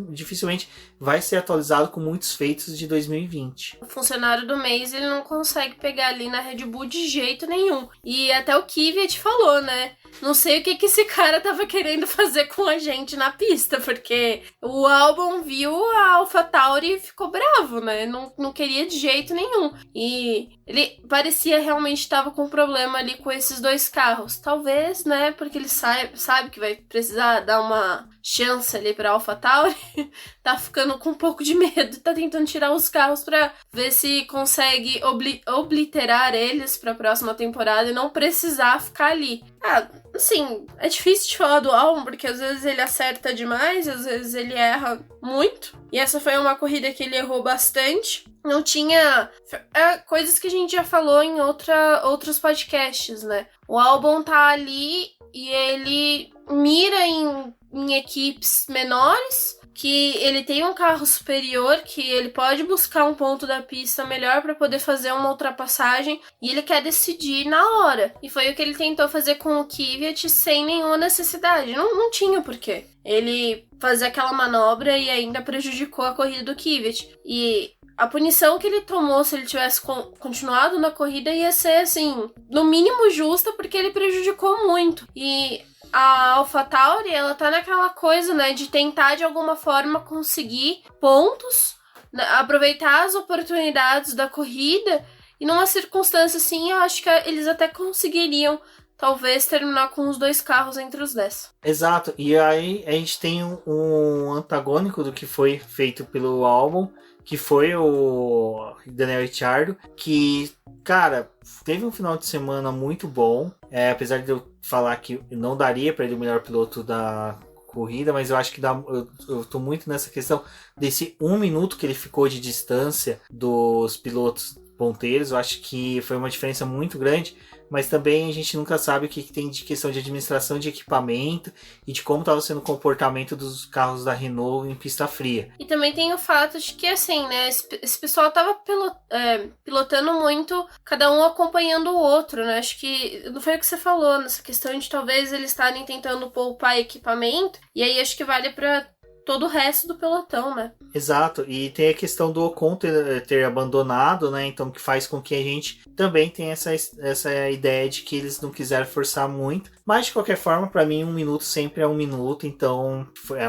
dificilmente vai ser atualizado com muitos feitos de 2020. O funcionário do mês, ele não consegue pegar ali na Red Bull de jeito nenhum. E até o Kvyat falou, né? Não sei o que esse cara tava querendo fazer com a gente na pista, porque o Albon viu a AlphaTauri e ficou bravo, né? Não queria de jeito nenhum. E ele parecia realmente estava com um problema ali com esses dois carros. Talvez, né? Porque ele sabe que vai precisar dar uma chance ali pra AlphaTauri. Tá ficando com um pouco de medo. Tá tentando tirar os carros pra ver se consegue obliterar eles pra próxima temporada e não precisar ficar ali. Assim, é difícil de falar do Albon, porque às vezes ele acerta demais, às vezes ele erra muito. E essa foi uma corrida que ele errou bastante. Não tinha coisas que a gente já falou em outros podcasts, né? O Albon tá ali e ele mira em equipes menores, que ele tem um carro superior, que ele pode buscar um ponto da pista melhor para poder fazer uma ultrapassagem, e ele quer decidir na hora. E foi o que ele tentou fazer com o Kvyat sem nenhuma necessidade. Não tinha porquê. Ele fazer aquela manobra e ainda prejudicou a corrida do Kvyat. E a punição que ele tomou, se ele tivesse continuado na corrida, ia ser, assim, no mínimo justa, porque ele prejudicou muito. E a AlphaTauri, ela tá naquela coisa, né, de tentar de alguma forma conseguir pontos aproveitar as oportunidades da corrida, e numa circunstância assim, eu acho que eles até conseguiriam talvez terminar com os 2 carros entre os 10. Exato, e aí a gente tem um antagônico do que foi feito pelo álbum, que foi o Daniel Ricciardo, que, cara, teve um final de semana muito bom, apesar de eu falar que não daria para ele o melhor piloto da corrida, mas eu acho que eu tô muito nessa questão desse 1 minuto que ele ficou de distância dos pilotos ponteiros. Eu acho que foi uma diferença muito grande, mas também a gente nunca sabe o que tem de questão de administração de equipamento e de como estava sendo o comportamento dos carros da Renault em pista fria. E também tem o fato de que, assim, né, esse pessoal tava pilotando muito, cada um acompanhando o outro, né? Acho que não foi o que você falou, nessa questão de talvez eles estarem tentando poupar equipamento, e aí acho que vale para todo o resto do pelotão, né? Exato, e tem a questão do Ocon ter abandonado, né? Então, que faz com que a gente também tenha essa ideia de que eles não quiseram forçar muito. Mas, de qualquer forma, para mim, 1 minuto sempre é 1 minuto, então é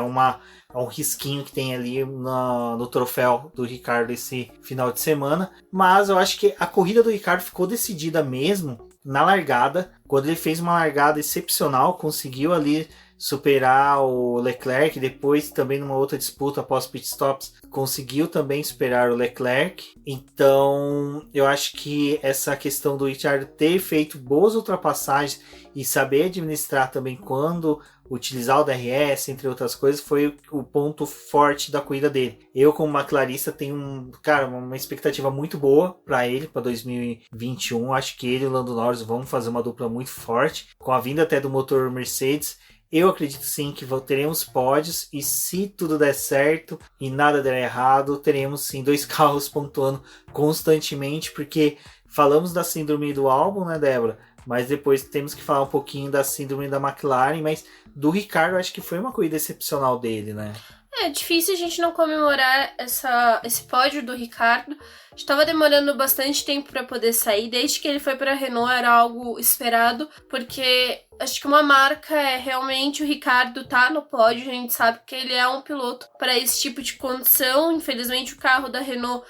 um risquinho que tem ali no troféu do Ricciardo esse final de semana. Mas eu acho que a corrida do Ricciardo ficou decidida mesmo na largada, quando ele fez uma largada excepcional, conseguiu ali superar o Leclerc, depois também numa outra disputa após pitstops, conseguiu também superar o Leclerc. Então eu acho que essa questão do Ricciardo ter feito boas ultrapassagens e saber administrar também quando utilizar o DRS, entre outras coisas, foi o ponto forte da corrida dele. Eu, como McLarista, tenho uma expectativa muito boa para ele, para 2021. Acho que ele e o Lando Norris vão fazer uma dupla muito forte, com a vinda até do motor Mercedes. Eu acredito sim que teremos pódios, e se tudo der certo e nada der errado, teremos sim 2 carros pontuando constantemente, porque falamos da síndrome do álbum, né, Débora? Mas depois temos que falar um pouquinho da síndrome da McLaren, mas do Ricciardo acho que foi uma corrida excepcional dele, né? É difícil a gente não comemorar esse pódio do Ricciardo. Estava demorando bastante tempo para poder sair. Desde que ele foi para a Renault era algo esperado, porque acho que uma marca é realmente o Ricciardo tá no pódio. A gente sabe que ele é um piloto para esse tipo de condição. Infelizmente o carro da Renault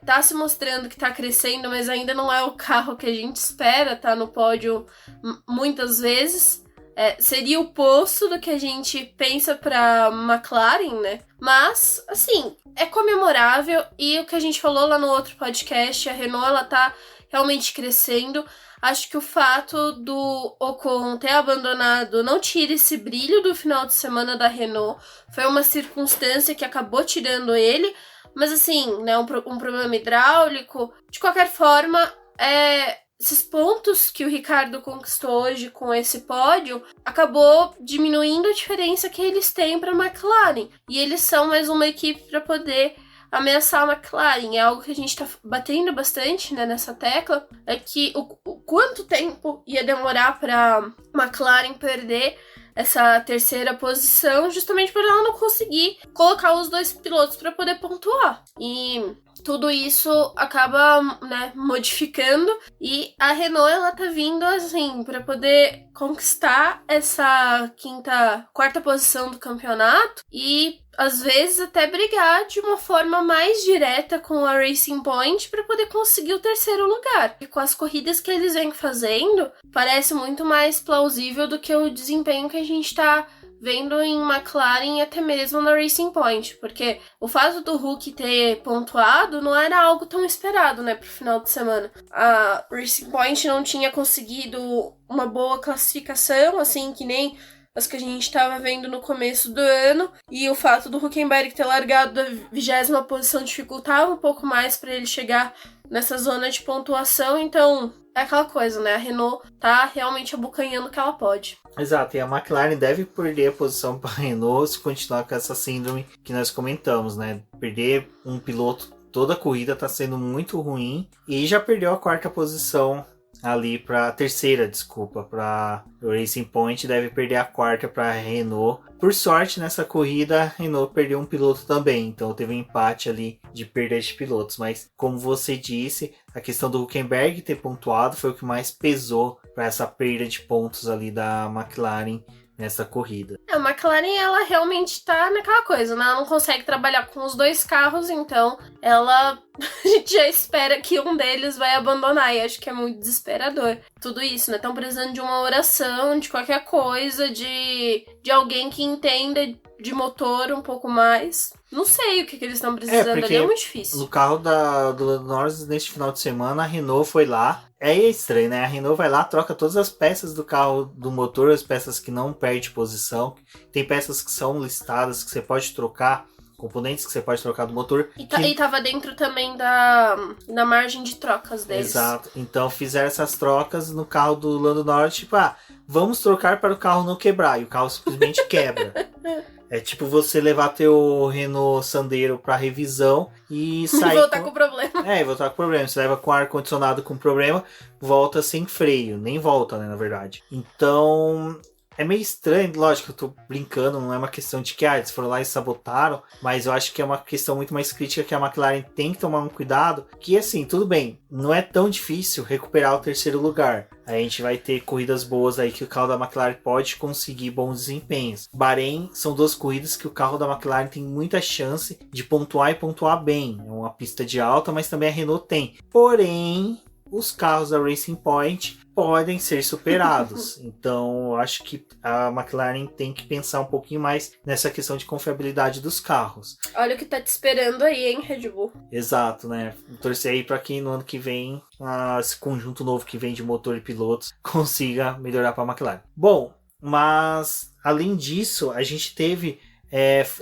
tá se mostrando que tá crescendo, mas ainda não é o carro que a gente espera tá no pódio muitas vezes. Seria o poço do que a gente pensa pra McLaren, né? Mas, assim, é comemorável, e o que a gente falou lá no outro podcast, a Renault, ela tá realmente crescendo. Acho que o fato do Ocon ter abandonado não tira esse brilho do final de semana da Renault. Foi uma circunstância que acabou tirando ele, mas assim, né, um problema hidráulico. De qualquer forma, esses pontos que o Ricciardo conquistou hoje com esse pódio acabou diminuindo a diferença que eles têm para a McLaren. E eles são mais uma equipe para poder ameaçar a McLaren. É algo que a gente está batendo bastante, né, nessa tecla. É que o quanto tempo ia demorar para a McLaren perder essa terceira posição, justamente por ela não conseguir colocar os 2 pilotos para poder pontuar. E tudo isso acaba, né, modificando, e a Renault, ela tá vindo assim para poder conquistar essa quarta posição do campeonato e às vezes até brigar de uma forma mais direta com a Racing Point para poder conseguir o 3º lugar. E com as corridas que eles vêm fazendo, parece muito mais plausível do que o desempenho que a gente tá vendo em McLaren e até mesmo na Racing Point, porque o fato do Hulk ter pontuado não era algo tão esperado, né, pro final de semana. A Racing Point não tinha conseguido uma boa classificação, assim, que nem as que a gente estava vendo no começo do ano, e o fato do Hülkenberg ter largado da 20ª posição dificultava um pouco mais para ele chegar nessa zona de pontuação. Então é aquela coisa, né, a Renault tá realmente abocanhando o que ela pode. Exato, e a McLaren deve perder a posição para a Renault se continuar com essa síndrome que nós comentamos, né? Perder um piloto toda a corrida está sendo muito ruim, e já perdeu a 4ª posição ali para para Racing Point, deve perder a 4ª para a Renault. Por sorte, nessa corrida, a Renault perdeu um piloto também, então teve um empate ali de perda de pilotos. Mas, como você disse, a questão do Hülkenberg ter pontuado foi o que mais pesou para essa perda de pontos ali da McLaren nessa corrida. A McLaren, ela realmente tá naquela coisa, né? Ela não consegue trabalhar com os dois carros, então a gente já espera que um deles vai abandonar, e acho que é muito desesperador. Tudo isso, né? Estão precisando de uma oração, de qualquer coisa, de alguém que entenda de motor um pouco mais. Não sei o que eles estão precisando ali, é muito difícil. No carro do Lando Norris, neste final de semana, a Renault foi lá. É estranho, né? A Renault vai lá, troca todas as peças do carro, do motor, as peças que não perdem posição. Tem peças que são listadas, que você pode trocar, componentes que você pode trocar do motor. E tava dentro também da margem de trocas deles. Exato. Então fizeram essas trocas no carro do Lando Norris, tipo, vamos trocar para o carro não quebrar. E o carro simplesmente quebra. É tipo você levar teu Renault Sandero pra revisão e sair... E voltar com problema. E voltar com problema. Você leva com ar-condicionado com problema, volta sem freio. Nem volta, né, na verdade. Então... é meio estranho, lógico, eu tô brincando, não é uma questão de que eles foram lá e sabotaram, mas eu acho que é uma questão muito mais crítica que a McLaren tem que tomar um cuidado, que assim, tudo bem, não é tão difícil recuperar o terceiro lugar. A gente vai ter corridas boas aí que o carro da McLaren pode conseguir bons desempenhos. Bahrein são 2 corridas que o carro da McLaren tem muita chance de pontuar e pontuar bem. É uma pista de alta, mas também a Renault tem. Porém, os carros da Racing Point podem ser superados. Então, eu acho que a McLaren tem que pensar um pouquinho mais nessa questão de confiabilidade dos carros. Olha o que tá te esperando aí, hein, Red Bull? Exato, né? Torcer aí para que no ano que vem, esse conjunto novo que vem de motor e pilotos consiga melhorar para a McLaren. Bom, mas além disso, a gente teve...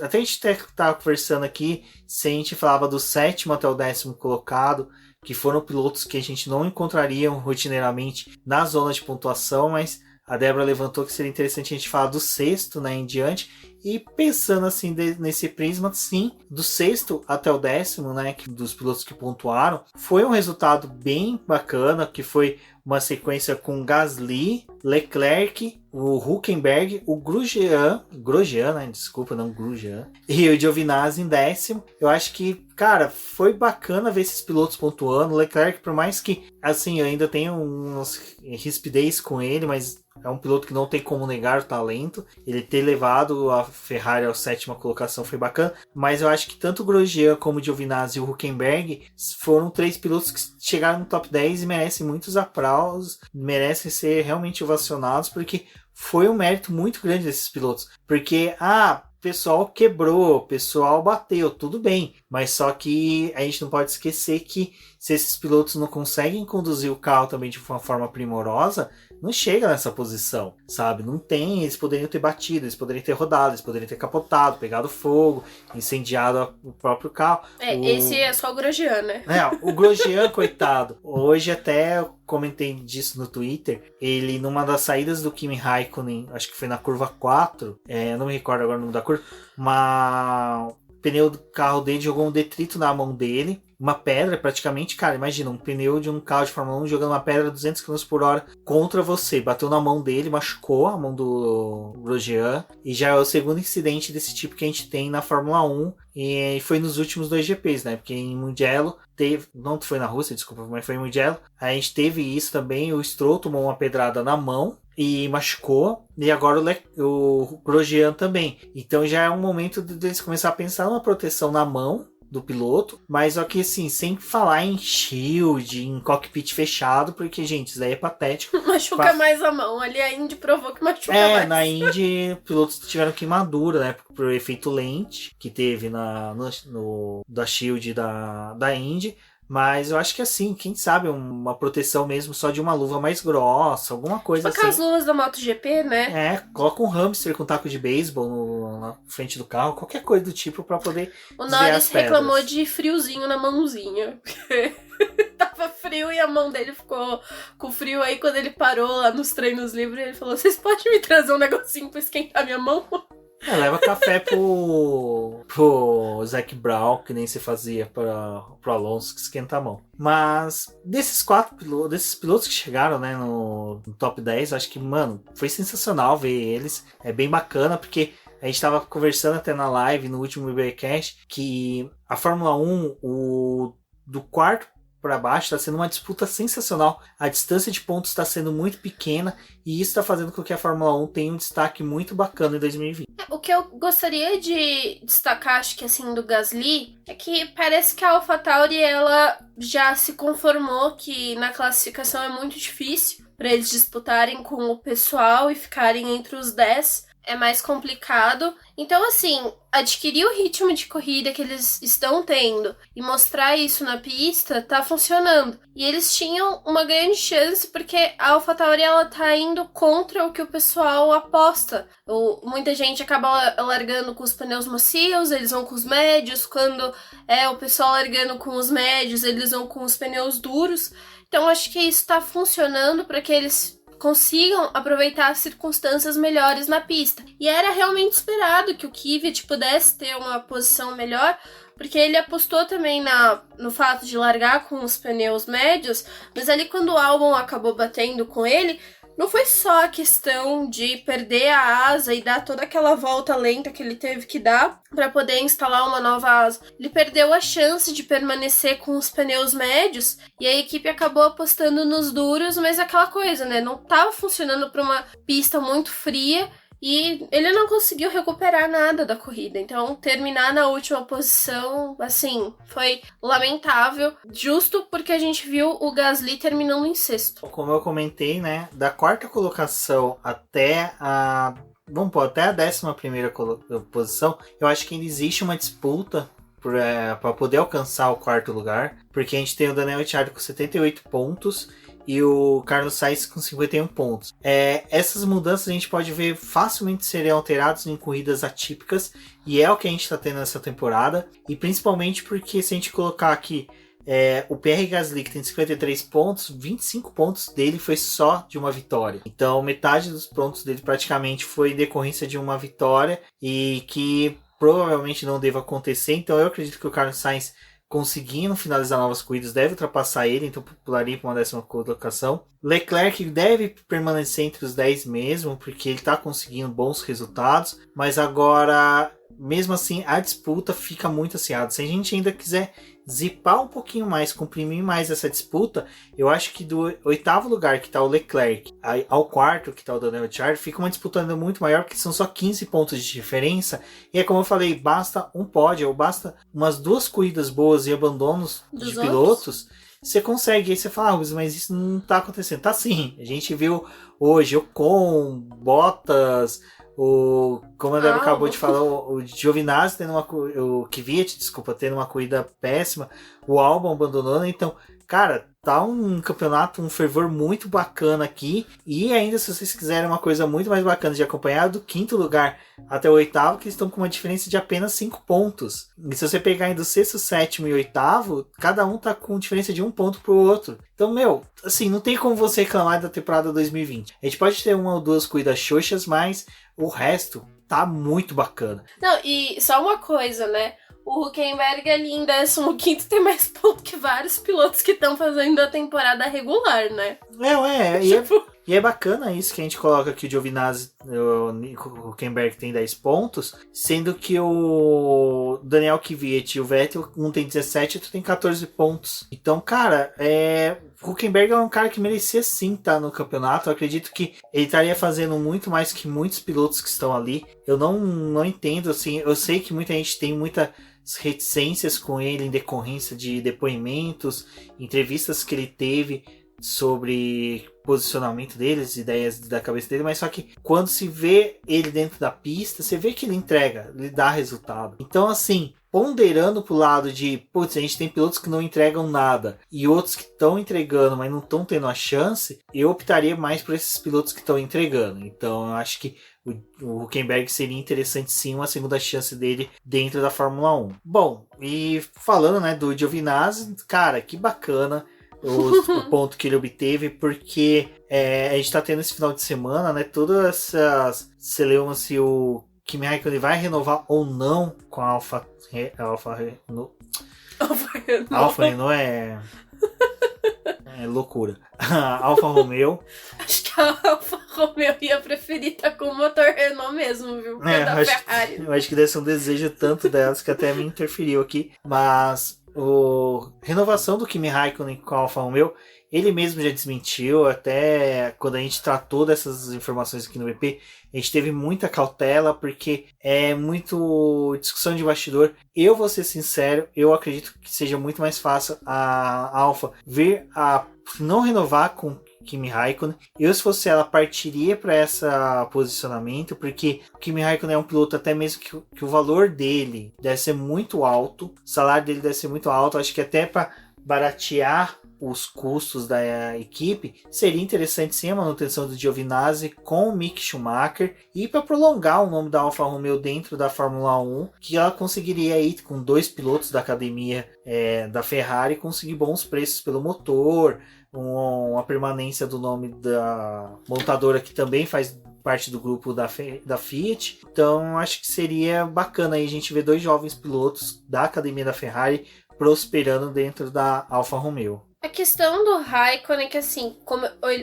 até a gente estava conversando aqui, se a gente falava do 7º até o 10º colocado, que foram pilotos que a gente não encontraria rotineiramente na zona de pontuação, mas a Débora levantou que seria interessante a gente falar do 6º, né, em diante, e pensando assim nesse prisma, sim, do 6º até o 10º, né, dos pilotos que pontuaram, foi um resultado bem bacana, que foi uma sequência com Gasly, Leclerc, o Hülkenberg, o Grosjean, né? Desculpa, não Grosjean, e o Giovinazzi em 10º. Eu acho que, cara, foi bacana ver esses pilotos pontuando. O Leclerc, por mais que, assim, eu ainda tenho umas rispidez com ele, mas é um piloto que não tem como negar o talento. Ele ter levado a Ferrari à 7ª colocação foi bacana, mas eu acho que tanto o Grosjean como o Giovinazzi e o Hülkenberg foram 3 pilotos que chegaram no top 10 e merecem muitos aplausos, merecem ser realmente ovacionados, porque foi um mérito muito grande desses pilotos. Porque, o pessoal quebrou, o pessoal bateu, tudo bem, mas só que a gente não pode esquecer que se esses pilotos não conseguem conduzir o carro também de uma forma primorosa, não chega nessa posição, sabe? Não tem, eles poderiam ter batido, eles poderiam ter rodado, eles poderiam ter capotado, pegado fogo, incendiado o próprio carro. Esse é só o Grosjean, né? O Grosjean, coitado. Hoje até eu comentei disso no Twitter, ele numa das saídas do Kimi Raikkonen, acho que foi na curva 4, eu não me recordo agora o nome da curva, o pneu do carro dele jogou um detrito na mão dele, uma pedra praticamente, cara, imagina, um pneu de um carro de Fórmula 1 jogando uma pedra a 200 km por hora contra você, bateu na mão dele, machucou a mão do Grosjean, e já é o segundo incidente desse tipo que a gente tem na Fórmula 1, e foi nos últimos 2 GPs, né, porque em Mugello teve, não foi na Rússia, desculpa, mas foi em Mugello, a gente teve isso também, o Stroll tomou uma pedrada na mão, e machucou, e agora o Grosjean também. Então já é um momento deles começar a pensar numa proteção na mão do piloto, mas só que assim, sem falar em shield, em cockpit fechado, porque, gente, isso daí é patético. Machuca mais a mão, ali a Indy provou que machuca mais. Na Indy, pilotos tiveram queimadura, né, por efeito lente, que teve da shield da Indy. Mas eu acho que assim, quem sabe uma proteção mesmo só de uma luva mais grossa, alguma coisa assim. Com as luvas da MotoGP, né? Coloca um hamster com taco de beisebol na frente do carro, qualquer coisa do tipo pra poder O Norris reclamou de friozinho na mãozinha. Tava frio e a mão dele ficou com frio. Aí quando ele parou lá nos treinos livres, ele falou, vocês podem me trazer um negocinho pra esquentar minha mão? Leva café pro Zac Brown, que nem se fazia pro Alonso, que esquenta a mão. Mas desses pilotos que chegaram, né, no top 10, acho que, mano, foi sensacional ver eles. É bem bacana, porque a gente tava conversando até na live, no último BBcast, que a Fórmula 1, do quarto para baixo, está sendo uma disputa sensacional. A distância de pontos está sendo muito pequena e isso está fazendo com que a Fórmula 1 tenha um destaque muito bacana em 2020. O que eu gostaria de destacar, acho que assim, do Gasly, é que parece que a AlphaTauri, ela já se conformou que na classificação é muito difícil para eles disputarem com o pessoal e ficarem entre os 10. É mais complicado. Então, assim, adquirir o ritmo de corrida que eles estão tendo e mostrar isso na pista tá funcionando. E eles tinham uma grande chance porque a AlphaTauri, ela tá indo contra o que o pessoal aposta. Muita gente acaba largando com os pneus macios, eles vão com os médios. Quando é o pessoal largando com os médios, eles vão com os pneus duros. Então, acho que isso tá funcionando para que eles consigam aproveitar as circunstâncias melhores na pista. E era realmente esperado que o Kvyat pudesse ter uma posição melhor, porque ele apostou também no fato de largar com os pneus médios, mas ali quando o Albon acabou batendo com ele, não foi só a questão de perder a asa e dar toda aquela volta lenta que ele teve que dar para poder instalar uma nova asa. Ele perdeu a chance de permanecer com os pneus médios e a equipe acabou apostando nos duros, mas aquela coisa, né? Não estava funcionando para uma pista muito fria. E ele não conseguiu recuperar nada da corrida. Então, terminar na última posição, assim, foi lamentável. Justo porque a gente viu o Gasly terminando em sexto. Como eu comentei, né? Da quarta colocação até a... Vamos pôr, até a 11ª posição, eu acho que ainda existe uma disputa para poder alcançar o quarto lugar. Porque a gente tem o Daniel Ricciardo com 78 pontos... e o Carlos Sainz com 51 pontos. Essas mudanças a gente pode ver facilmente serem alteradas em corridas atípicas, e é o que a gente está tendo nessa temporada, e principalmente porque se a gente colocar aqui o Pierre Gasly, que tem 53 pontos, 25 pontos dele foi só de uma vitória. Então metade dos pontos dele praticamente foi em decorrência de uma vitória, e que provavelmente não deva acontecer. Então eu acredito que o Carlos Sainz, conseguindo finalizar novas corridas, deve ultrapassar ele, então pularia para uma 10ª colocação. Leclerc deve permanecer entre os 10 mesmo, porque ele está conseguindo bons resultados, mas agora, mesmo assim, a disputa fica muito acirrada. Se a gente ainda quiser zipar um pouquinho mais, comprimir mais essa disputa, eu acho que do 8º lugar, que está o Leclerc, ao 4º, que está o Daniel Ricciardo, fica uma disputa ainda muito maior, porque são só 15 pontos de diferença, e é como eu falei, basta um pódio, ou basta umas 2 corridas boas e abandonos de pilotos, você consegue, aí você fala, mas isso não está acontecendo. Tá sim, a gente viu hoje Ocon, Bottas, como a Débora acabou de falar, o Giovinazzi o Kvyat, desculpa, tendo uma corrida péssima, o Albon abandonando. Então, cara, tá um campeonato, um fervor muito bacana aqui, e ainda se vocês quiserem uma coisa muito mais bacana de acompanhar, do 5º lugar até o 8º, que estão com uma diferença de apenas 5 pontos. E se você pegar do 6º, 7º e 8º, cada um tá com diferença de 1 ponto pro outro. Então, assim, não tem como você reclamar da temporada 2020. A gente pode ter 1 ou 2 corridas xoxas, mas o resto tá muito bacana. Não, e só uma coisa, né? O Hülkenberg ali em 15º tem mais pontos que vários pilotos que estão fazendo a temporada regular, né? E é bacana isso que a gente coloca que o Giovinazzi, o Hülkenberg tem 10 pontos, sendo que o Daniel Kvyat e o Vettel, um tem 17 e outro tem 14 pontos. Então, cara, o Hülkenberg é um cara que merecia sim estar no campeonato. Eu acredito que ele estaria fazendo muito mais que muitos pilotos que estão ali. Eu não entendo, assim, eu sei que muita gente tem muitas reticências com ele em decorrência de depoimentos, entrevistas que ele teve sobre posicionamento deles, ideias da cabeça dele, mas só que quando se vê ele dentro da pista, você vê que ele entrega, ele dá resultado. Então, assim, ponderando pro lado de, putz, a gente tem pilotos que não entregam nada e outros que estão entregando, mas não estão tendo a chance, eu optaria mais por esses pilotos que estão entregando. Então, eu acho que o Hülkenberg seria interessante sim uma segunda chance dele dentro da Fórmula 1. Bom, e falando, né, do Giovinazzi, cara, que bacana o ponto que ele obteve, porque a gente tá tendo esse final de semana, né, todas essas celebram se o Kimi Raikkonen vai renovar ou não com a Alfa Renault. Alfa Renault é loucura. Alfa Romeo. Acho que a Alfa Romeo ia preferir estar com o motor Renault mesmo, viu? Eu acho que deve ser um desejo tanto delas que até me interferiu aqui. Mas renovação do Kimi Raikkonen com a Alfa Romeo, ele mesmo já desmentiu, até quando a gente tratou dessas informações aqui no BP, a gente teve muita cautela, porque é muito discussão de bastidor. Eu vou ser sincero, eu acredito que seja muito mais fácil a Alfa vir a não renovar com Kimi Raikkonen. Eu, se fosse ela, partiria para esse posicionamento, porque o Kimi Raikkonen é um piloto até mesmo que o valor dele deve ser muito alto, o salário dele deve ser muito alto, acho que até para baratear os custos da equipe, seria interessante sim a manutenção do Giovinazzi com o Mick Schumacher, e para prolongar o nome da Alfa Romeo dentro da Fórmula 1, que ela conseguiria ir com 2 pilotos da academia da Ferrari conseguir bons preços pelo motor, uma permanência do nome da montadora que também faz parte do grupo da Fiat. Então acho que seria bacana aí a gente ver 2 jovens pilotos da academia da Ferrari prosperando dentro da Alfa Romeo. A questão do Raikkonen é que, assim,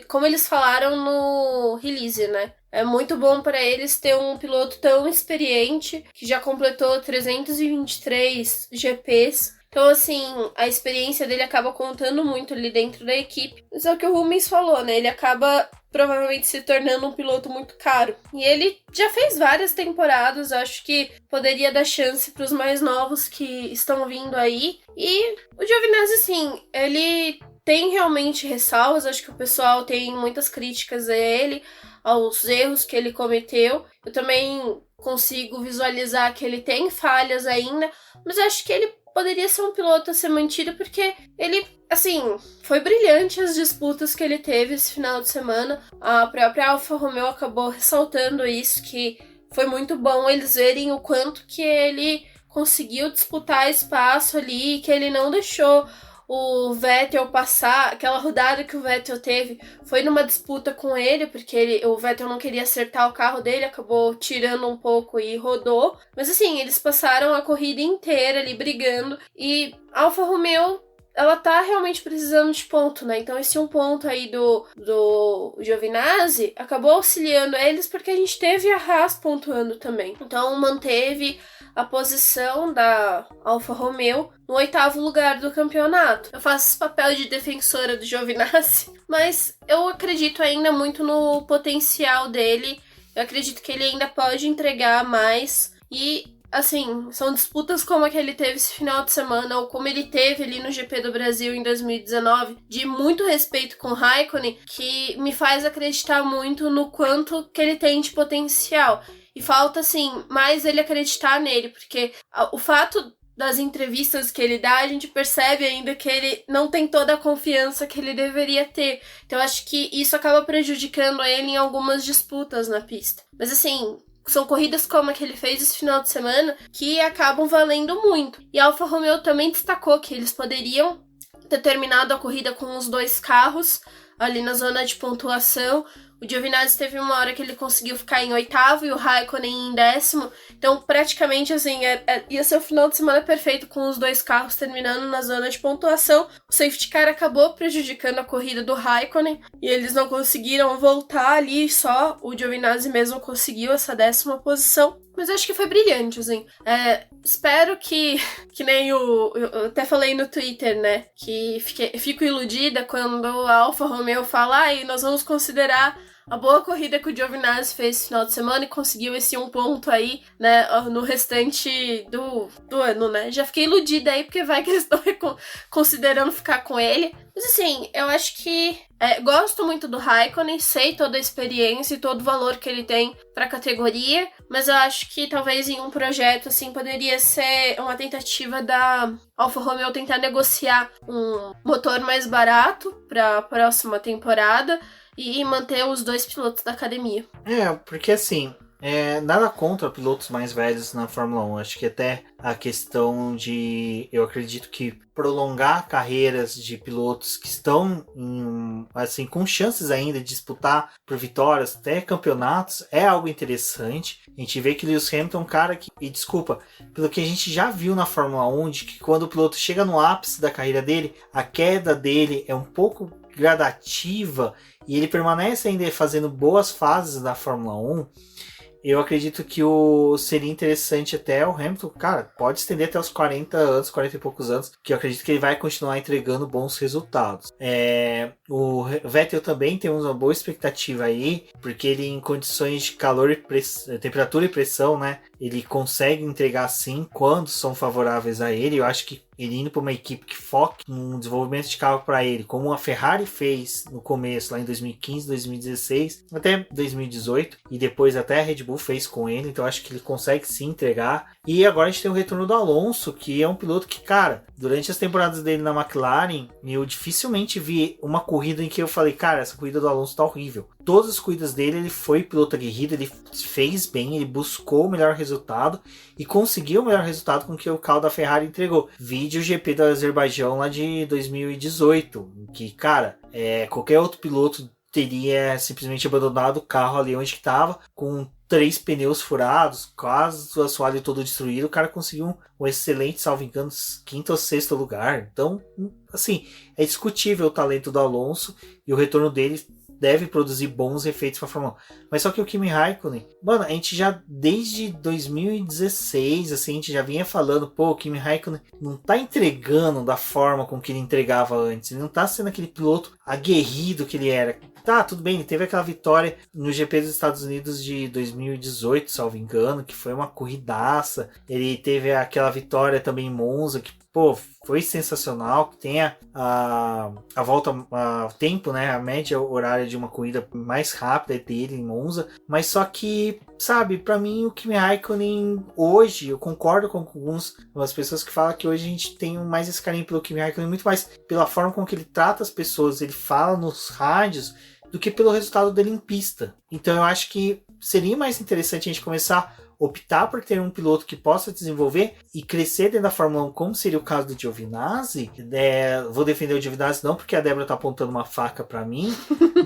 como eles falaram no release, né? É muito bom para eles ter um piloto tão experiente, que já completou 323 GPs. Então, assim, a experiência dele acaba contando muito ali dentro da equipe. Só que o Rubens falou, né? Ele acaba provavelmente se tornando um piloto muito caro. E ele já fez várias temporadas, acho que poderia dar chance para os mais novos que estão vindo aí. E o Giovinazzi, assim, ele tem realmente ressalvas, acho que o pessoal tem muitas críticas a ele, aos erros que ele cometeu. Eu também consigo visualizar que ele tem falhas ainda, mas acho que ele poderia ser um piloto a ser mantido, porque ele, assim, foi brilhante as disputas que ele teve esse final de semana. A própria Alfa Romeo acabou ressaltando isso, que foi muito bom eles verem o quanto que ele conseguiu disputar espaço ali, que ele não deixou o Vettel passar. Aquela rodada que o Vettel teve foi numa disputa com ele, porque o Vettel não queria acertar o carro dele, acabou tirando um pouco e rodou. Mas assim, eles passaram a corrida inteira ali brigando, e a Alfa Romeo, ela tá realmente precisando de ponto, né? Então esse um ponto aí do Giovinazzi acabou auxiliando eles, porque a gente teve a Haas pontuando também. Então manteve a posição da Alfa Romeo no 8º lugar do campeonato. Eu faço esse papel de defensora do Giovinazzi, mas eu acredito ainda muito no potencial dele. Eu acredito que ele ainda pode entregar mais. E, assim, são disputas como a que ele teve esse final de semana, ou como ele teve ali no GP do Brasil em 2019, de muito respeito com o Raikkonen, que me faz acreditar muito no quanto que ele tem de potencial. E falta, assim, mais ele acreditar nele, porque o fato das entrevistas que ele dá, a gente percebe ainda que ele não tem toda a confiança que ele deveria ter. Então, acho que isso acaba prejudicando ele em algumas disputas na pista. Mas, assim, são corridas como a que ele fez esse final de semana que acabam valendo muito. E a Alfa Romeo também destacou que eles poderiam ter terminado a corrida com os 2 carros ali na zona de pontuação. O Giovinazzi teve uma hora que ele conseguiu ficar em 8º e o Raikkonen em 10º. Então, praticamente, assim, ia ser o final de semana perfeito com os 2 carros terminando na zona de pontuação. O safety car acabou prejudicando a corrida do Raikkonen e eles não conseguiram voltar ali, só o Giovinazzi mesmo conseguiu essa 10ª posição. Mas acho que foi brilhante, assim. Espero que nem eu até falei no Twitter, né? Que fico iludida quando a Alfa Romeo fala, e nós vamos considerar a boa corrida que o Giovinazzi fez esse final de semana e conseguiu esse 1 ponto aí, né, no restante do ano, né? Já fiquei iludida aí, porque vai que eles estão considerando ficar com ele. Mas assim, eu acho que gosto muito do Raikkonen, sei toda a experiência e todo o valor que ele tem pra categoria, mas eu acho que talvez em um projeto assim poderia ser uma tentativa da Alfa Romeo tentar negociar um motor mais barato pra próxima temporada e manter os 2 pilotos da academia. Porque assim, nada contra pilotos mais velhos na Fórmula 1. Acho que até a questão de, eu acredito que prolongar carreiras de pilotos que estão assim, com chances ainda de disputar por vitórias, até campeonatos, é algo interessante. A gente vê que Lewis Hamilton é um cara que, e desculpa, pelo que a gente já viu na Fórmula 1, de que quando o piloto chega no ápice da carreira dele, a queda dele é um pouco gradativa e ele permanece ainda fazendo boas fases da Fórmula 1. eu acredito que seria interessante até o Hamilton, cara, pode estender até os 40 anos, 40 e poucos anos, que eu acredito que ele vai continuar entregando bons resultados. O Vettel também tem uma boa expectativa aí, porque ele em condições de calor e temperatura e pressão, né, ele consegue entregar sim quando são favoráveis a ele. Eu acho que ele indo para uma equipe que foque no desenvolvimento de carro para ele, como a Ferrari fez no começo, lá em 2015, 2016, até 2018, e depois até a Red Bull fez com ele, então acho que ele consegue sim entregar. E agora a gente tem o retorno do Alonso, que é um piloto que, cara, durante as temporadas dele na McLaren, eu dificilmente vi uma corrida em que eu falei, cara, essa corrida do Alonso tá horrível. Todas as corridas dele, ele foi piloto aguerrido, ele fez bem, ele buscou o melhor resultado e conseguiu o melhor resultado com que o carro da Ferrari entregou. Vídeo GP do Azerbaijão lá de 2018, que, cara, qualquer outro piloto teria simplesmente abandonado o carro ali onde estava, com 3 pneus furados, quase o assoalho todo destruído. O cara conseguiu um excelente, salvo engano, 5º ou 6º lugar. Então, assim, é discutível o talento do Alonso e o retorno dele deve produzir bons efeitos para a Fórmula 1. Mas só que o Kimi Raikkonen, mano, a gente já desde 2016, assim, a gente já vinha falando, pô, o Kimi Raikkonen não tá entregando da forma com que ele entregava antes, ele não tá sendo aquele piloto aguerrido que ele era. Tá, tudo bem, ele teve aquela vitória no GP dos Estados Unidos de 2018, salvo engano, que foi uma corridaça. Ele teve aquela vitória também em Monza, que, pô, foi sensacional, que tem a volta, o tempo, né, a média horária de uma corrida mais rápida dele em Monza, mas só que, sabe, pra mim o Kimi Raikkonen hoje, eu concordo com algumas pessoas que falam que hoje a gente tem mais esse carinho pelo Kimi Raikkonen, muito mais pela forma com que ele trata as pessoas, ele fala nos rádios, do que pelo resultado dele em pista. Então eu acho que seria mais interessante a gente começar a optar por ter um piloto que possa desenvolver e crescer dentro da Fórmula 1, como seria o caso do Giovinazzi. Vou defender o Giovinazzi não porque a Débora tá apontando uma faca pra mim,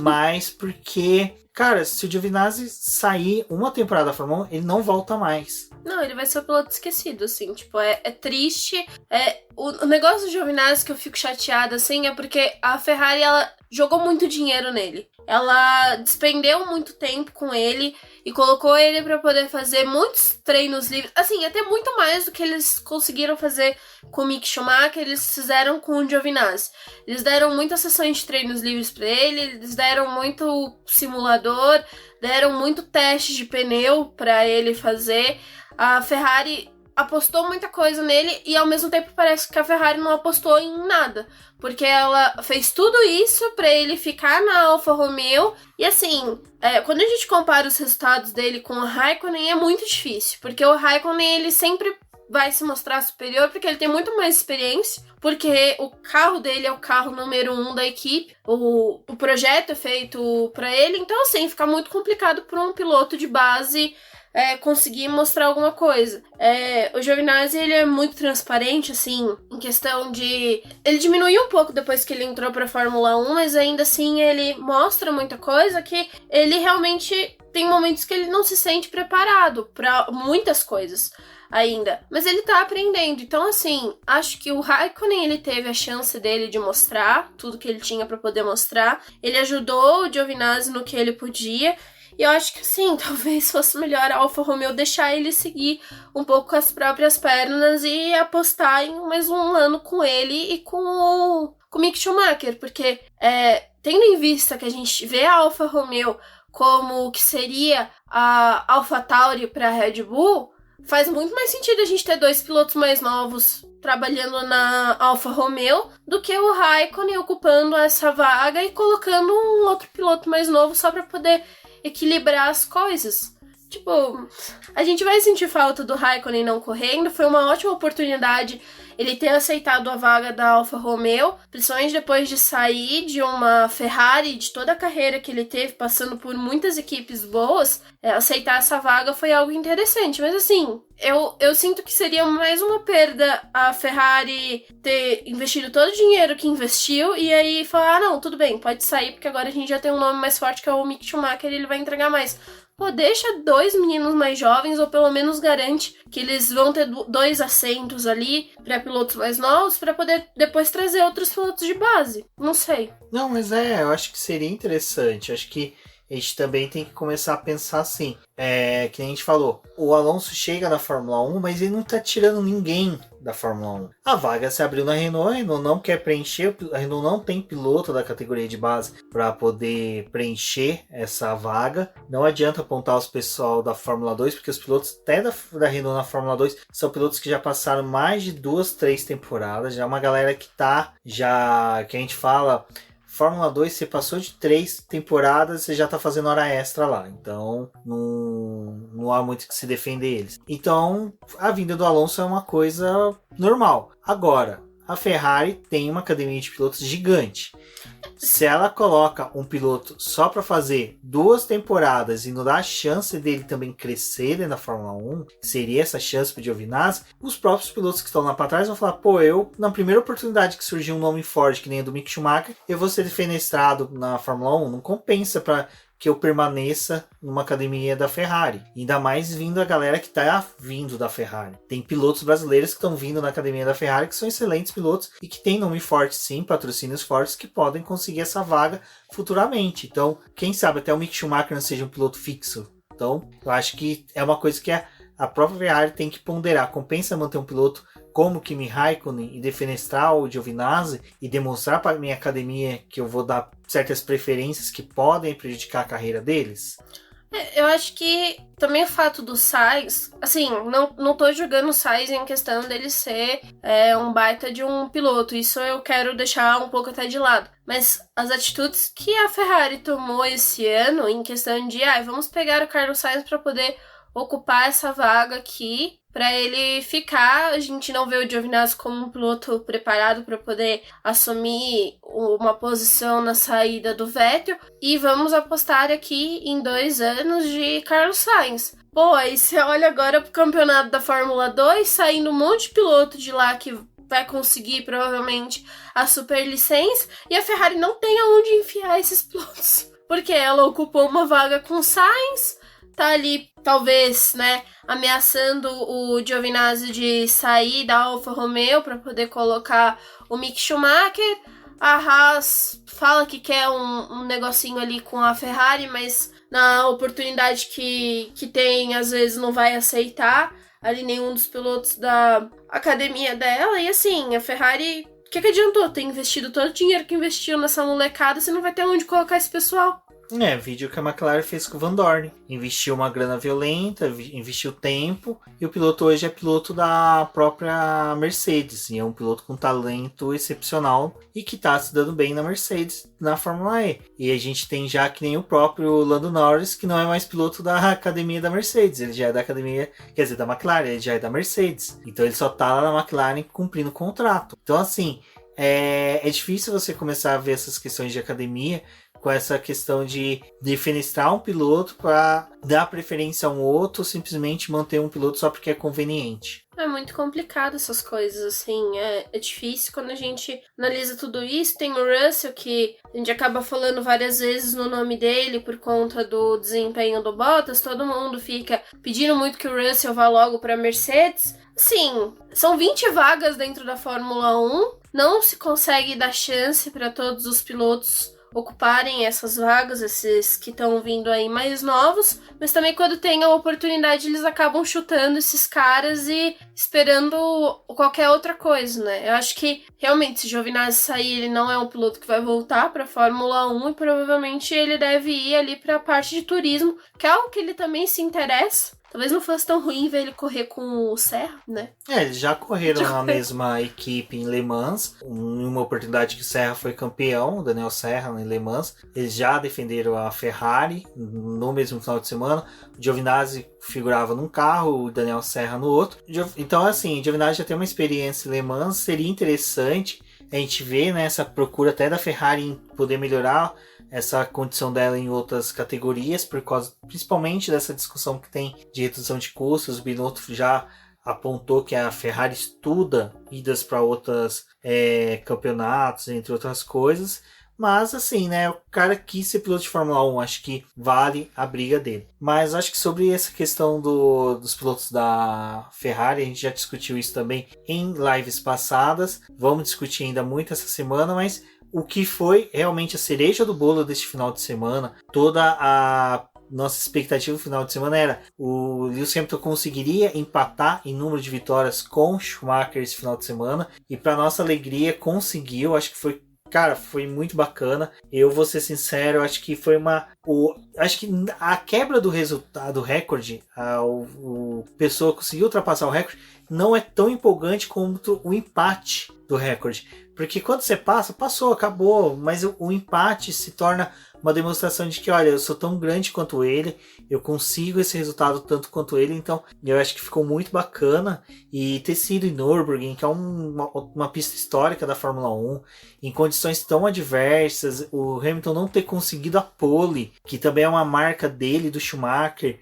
mas porque, cara, se o Giovinazzi sair uma temporada da Fórmula 1, ele não volta mais. Não, ele vai ser o piloto esquecido, assim, tipo, é triste. O negócio do Giovinazzi que eu fico chateada, assim, é porque a Ferrari, ela jogou muito dinheiro nele. Ela despendeu muito tempo com ele e colocou ele pra poder fazer muitos treinos livres. Assim, até muito mais do que eles conseguiram fazer com o Mick Schumacher, eles fizeram com o Giovinazzi. Eles deram muitas sessões de treinos livres pra ele, eles deram muito simulador, deram muito teste de pneu pra ele fazer. A Ferrari apostou muita coisa nele e ao mesmo tempo parece que a Ferrari não apostou em nada, porque ela fez tudo isso pra ele ficar na Alfa Romeo e assim, quando a gente compara os resultados dele com o Raikkonen é muito difícil, porque o Raikkonen ele sempre vai se mostrar superior porque ele tem muito mais experiência, porque o carro dele é o carro número 1 da equipe, o projeto é feito pra ele, então assim, fica muito complicado para um piloto de base conseguir mostrar alguma coisa. O Giovinazzi, ele é muito transparente, assim, em questão de... Ele diminuiu um pouco depois que ele entrou pra Fórmula 1, mas ainda assim ele mostra muita coisa que ele realmente tem momentos que ele não se sente preparado pra muitas coisas ainda, mas ele tá aprendendo. Então, assim, acho que o Raikkonen, ele teve a chance dele de mostrar tudo que ele tinha pra poder mostrar. Ele ajudou o Giovinazzi no que ele podia. E eu acho que sim, talvez fosse melhor a Alfa Romeo deixar ele seguir um pouco com as próprias pernas e apostar em mais um ano com ele e com o Mick Schumacher, porque tendo em vista que a gente vê a Alfa Romeo como o que seria a AlphaTauri para a Red Bull, faz muito mais sentido a gente ter 2 pilotos mais novos trabalhando na Alfa Romeo do que o Raikkonen ocupando essa vaga e colocando um outro piloto mais novo só para poder equilibrar as coisas. Tipo, a gente vai sentir falta do Raikkonen não correndo. Foi uma ótima oportunidade ele ter aceitado a vaga da Alfa Romeo, principalmente depois de sair de uma Ferrari, de toda a carreira que ele teve, passando por muitas equipes boas. Aceitar essa vaga foi algo interessante, mas assim, eu sinto que seria mais uma perda a Ferrari ter investido todo o dinheiro que investiu e aí falar, não, tudo bem, pode sair, porque agora a gente já tem um nome mais forte que é o Mick Schumacher e ele vai entregar mais. Pô, deixa 2 meninos mais jovens, ou pelo menos garante que eles vão ter 2 assentos ali para pilotos mais novos, para poder depois trazer outros pilotos de base. Não sei. Não, mas eu acho que seria interessante. Acho que a gente também tem que começar a pensar assim, que nem a gente falou, o Alonso chega na Fórmula 1, mas ele não tá tirando ninguém da Fórmula 1. A vaga se abriu na Renault, a Renault não quer preencher, a Renault não tem piloto da categoria de base para poder preencher essa vaga. Não adianta apontar os pessoal da Fórmula 2, porque os pilotos até da Renault na Fórmula 2 são pilotos que já passaram mais de 2, 3 temporadas, já é uma galera que tá, já que a gente fala, Fórmula 2, você passou de 3 temporadas, você já tá fazendo hora extra lá. Então, não há muito que se defender eles. Então, a vinda do Alonso é uma coisa normal. Agora, a Ferrari tem uma academia de pilotos gigante. Se ela coloca um piloto só para fazer 2 temporadas e não dá a chance dele também crescer na Fórmula 1, que seria essa chance para o Giovinazzi, os próprios pilotos que estão lá para trás vão falar, pô, eu, na primeira oportunidade que surgiu um nome forte, que nem o do Mick Schumacher, eu vou ser defenestrado na Fórmula 1, não compensa para que eu permaneça numa academia da Ferrari. Ainda mais vindo a galera que está vindo da Ferrari. Tem pilotos brasileiros que estão vindo na academia da Ferrari que são excelentes pilotos e que têm nome forte sim, patrocínios fortes que podem conseguir essa vaga futuramente. Então, quem sabe até o Mick Schumacher não seja um piloto fixo. Então, eu acho que é uma coisa que a própria Ferrari tem que ponderar. Compensa manter um piloto como Kimi Raikkonen e defenestrar o Giovinazzi e demonstrar para a minha academia que eu vou dar certas preferências que podem prejudicar a carreira deles? Eu acho que também o fato do Sainz, assim, não tô julgando o Sainz em questão dele ser um baita de um piloto, isso eu quero deixar um pouco até de lado. Mas as atitudes que a Ferrari tomou esse ano em questão de, vamos pegar o Carlos Sainz para poder ocupar essa vaga aqui, para ele ficar, a gente não vê o Giovinazzi como um piloto preparado para poder assumir uma posição na saída do Vettel, e vamos apostar aqui em 2 anos de Carlos Sainz. Pô, aí você olha agora pro campeonato da Fórmula 2, saindo um monte de piloto de lá que vai conseguir provavelmente a superlicença, e a Ferrari não tem aonde enfiar esses pilotos, porque ela ocupou uma vaga com Sainz, tá ali, talvez, né, ameaçando o Giovinazzi de sair da Alfa Romeo para poder colocar o Mick Schumacher. A Haas fala que quer um negocinho ali com a Ferrari, mas na oportunidade que tem, às vezes não vai aceitar ali nenhum dos pilotos da academia dela. E assim, a Ferrari, o que adiantou ter investido todo o dinheiro que investiu nessa molecada se não vai ter onde colocar esse pessoal? Vídeo que a McLaren fez com o Van Dorn. Investiu uma grana violenta, investiu tempo, e o piloto hoje é piloto da própria Mercedes. E é um piloto com talento excepcional e que está se dando bem na Mercedes, na Fórmula E. E a gente tem já que nem o próprio Lando Norris, que não é mais piloto da academia da Mercedes. Ele já é da academia, quer dizer, da McLaren, ele já é da Mercedes. Então ele só tá lá na McLaren cumprindo o contrato. Então assim, é difícil você começar a ver essas questões de academia com essa questão de defenestrar um piloto para dar preferência a um outro, ou simplesmente manter um piloto só porque é conveniente. É muito complicado essas coisas, assim, é difícil quando a gente analisa tudo isso. Tem o Russell, que a gente acaba falando várias vezes no nome dele por conta do desempenho do Bottas, todo mundo fica pedindo muito que o Russell vá logo para Mercedes. Sim, são 20 vagas dentro da Fórmula 1, não se consegue dar chance para todos os pilotos ocuparem essas vagas, esses que estão vindo aí mais novos, mas também quando tem a oportunidade eles acabam chutando esses caras e esperando qualquer outra coisa, né? Eu acho que realmente se Giovinazzi sair, ele não é um piloto que vai voltar para a Fórmula 1 e provavelmente ele deve ir ali para a parte de turismo, que é algo que ele também se interessa. Talvez não fosse tão ruim ver ele correr com o Serra, né? Eles já correram na mesma equipe em Le Mans. Em uma oportunidade que o Serra foi campeão, o Daniel Serra em Le Mans. Eles já defenderam a Ferrari no mesmo final de semana. O Giovinazzi figurava num carro, o Daniel Serra no outro. Então, assim, o Giovinazzi já tem uma experiência em Le Mans. Seria interessante a gente ver, né, essa procura até da Ferrari em poder melhorar essa condição dela em outras categorias, por causa principalmente dessa discussão que tem de redução de custos. O Binotto já apontou que a Ferrari estuda idas para outros campeonatos, entre outras coisas. Mas assim, né, o cara quis ser piloto de Fórmula 1, acho que vale a briga dele. Mas acho que sobre essa questão dos pilotos da Ferrari, a gente já discutiu isso também em lives passadas. Vamos discutir ainda muito essa semana, mas o que foi realmente a cereja do bolo deste final de semana, toda a nossa expectativa no final de semana era o Lewis Hamilton conseguiria empatar em número de vitórias com Schumacher esse final de semana, e para nossa alegria conseguiu. Acho que foi, cara, foi muito bacana. Eu vou ser sincero, acho que foi acho que a quebra do resultado, do recorde, o pessoa conseguiu ultrapassar o recorde, não é tão empolgante quanto o empate do recorde. Porque quando você passou, acabou. Mas o empate se torna uma demonstração de que, olha, eu sou tão grande quanto ele, eu consigo esse resultado tanto quanto ele. Então, eu acho que ficou muito bacana. E ter sido em Nürburgring, que é uma pista histórica da Fórmula 1, em condições tão adversas, o Hamilton não ter conseguido a pole, que também é uma marca dele, do Schumacher.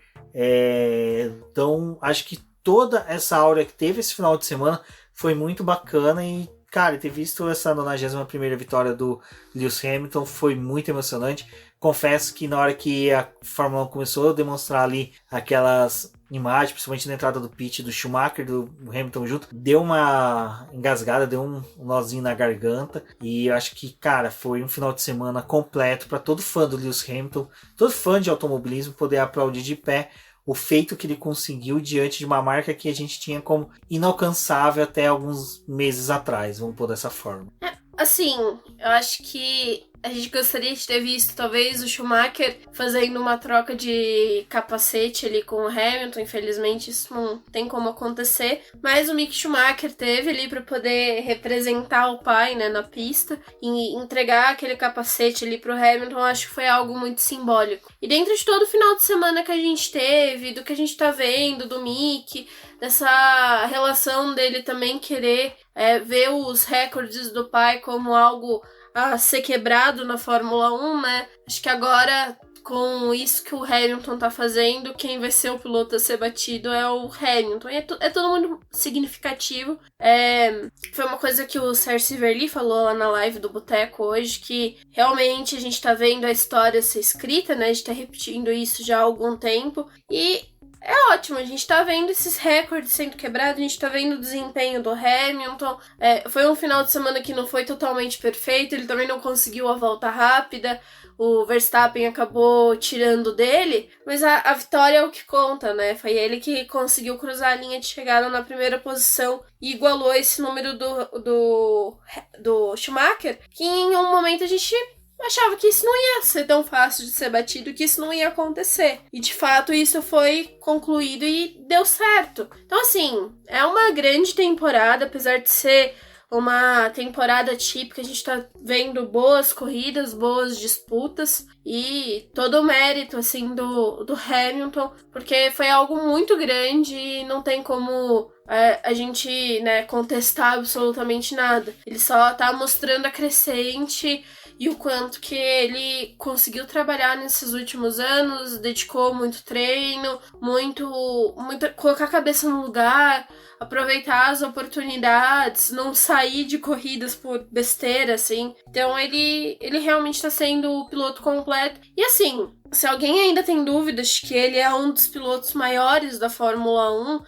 Então, acho que toda essa aura que teve esse final de semana foi muito bacana. E, cara, ter visto essa 91ª vitória do Lewis Hamilton foi muito emocionante. Confesso que na hora que a Fórmula 1 começou a demonstrar ali aquelas imagens, principalmente na entrada do pit do Schumacher, do Hamilton junto, deu uma engasgada, deu um nozinho na garganta. E eu acho que, cara, foi um final de semana completo para todo fã do Lewis Hamilton, todo fã de automobilismo poder aplaudir de pé o feito que ele conseguiu diante de uma marca que a gente tinha como inalcançável até alguns meses atrás, vamos pôr dessa forma. Assim, eu acho que a gente gostaria de ter visto talvez o Schumacher fazendo uma troca de capacete ali com o Hamilton. Infelizmente isso não tem como acontecer, mas o Mick Schumacher teve ali para poder representar o pai, né, na pista e entregar aquele capacete ali pro Hamilton. Eu acho que foi algo muito simbólico. E dentro de todo o final de semana que a gente teve, do que a gente tá vendo do Mick, dessa relação dele também querer ver os recordes do pai como algo a ser quebrado na Fórmula 1, né? Acho que agora, com isso que o Hamilton tá fazendo, quem vai ser o piloto a ser batido é o Hamilton. E é tudo muito significativo. Foi uma coisa que o Sérgio Verli falou lá na live do Boteco hoje, que realmente a gente tá vendo a história ser escrita, né? A gente tá repetindo isso já há algum tempo. E é ótimo, a gente tá vendo esses recordes sendo quebrados, a gente tá vendo o desempenho do Hamilton. Foi um final de semana que não foi totalmente perfeito, ele também não conseguiu a volta rápida, o Verstappen acabou tirando dele, mas a vitória é o que conta, né? Foi ele que conseguiu cruzar a linha de chegada na primeira posição e igualou esse número do Schumacher, que em um momento a gente achava que isso não ia ser tão fácil de ser batido, que isso não ia acontecer. E de fato isso foi concluído e deu certo. Então assim, é uma grande temporada, apesar de ser uma temporada típica, a gente tá vendo boas corridas, boas disputas e todo o mérito assim do Hamilton, porque foi algo muito grande e não tem como a gente, né, contestar absolutamente nada. Ele só tá mostrando a crescente e o quanto que ele conseguiu trabalhar nesses últimos anos, dedicou muito treino, muito colocar a cabeça no lugar, aproveitar as oportunidades, não sair de corridas por besteira, assim. Então ele realmente tá sendo o piloto completo. E assim, se alguém ainda tem dúvidas de que ele é um dos pilotos maiores da Fórmula 1,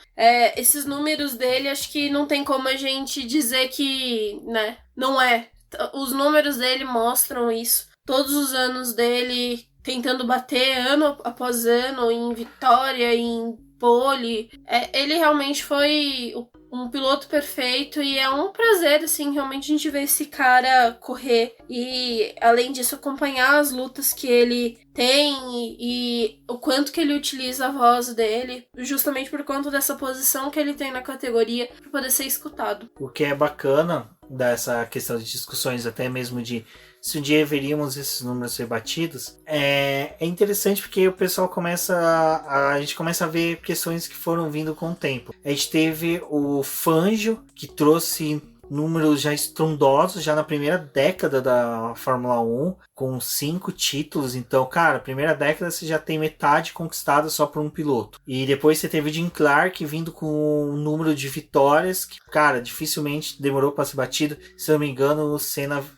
esses números dele, acho que não tem como a gente dizer que, né, não é. Os números dele mostram isso. Todos os anos dele tentando bater ano após ano em vitória, em pole. Ele realmente foi um piloto perfeito e é um prazer, assim, realmente a gente ver esse cara correr e, além disso, acompanhar as lutas que ele tem e o quanto que ele utiliza a voz dele, justamente por conta dessa posição que ele tem na categoria para poder ser escutado. O que é bacana dessa questão de discussões, até mesmo de se um dia veríamos esses números ser batidos, é interessante porque o pessoal a gente começa a ver questões que foram vindo com o tempo. A gente teve o Fangio, que trouxe números já estrondosos, já na primeira década da Fórmula 1, com 5 títulos. Então, cara, primeira década você já tem metade conquistada só por um piloto. E depois você teve o Jim Clark vindo com um número de vitórias que, cara, dificilmente demorou para ser batido. Se eu não me engano,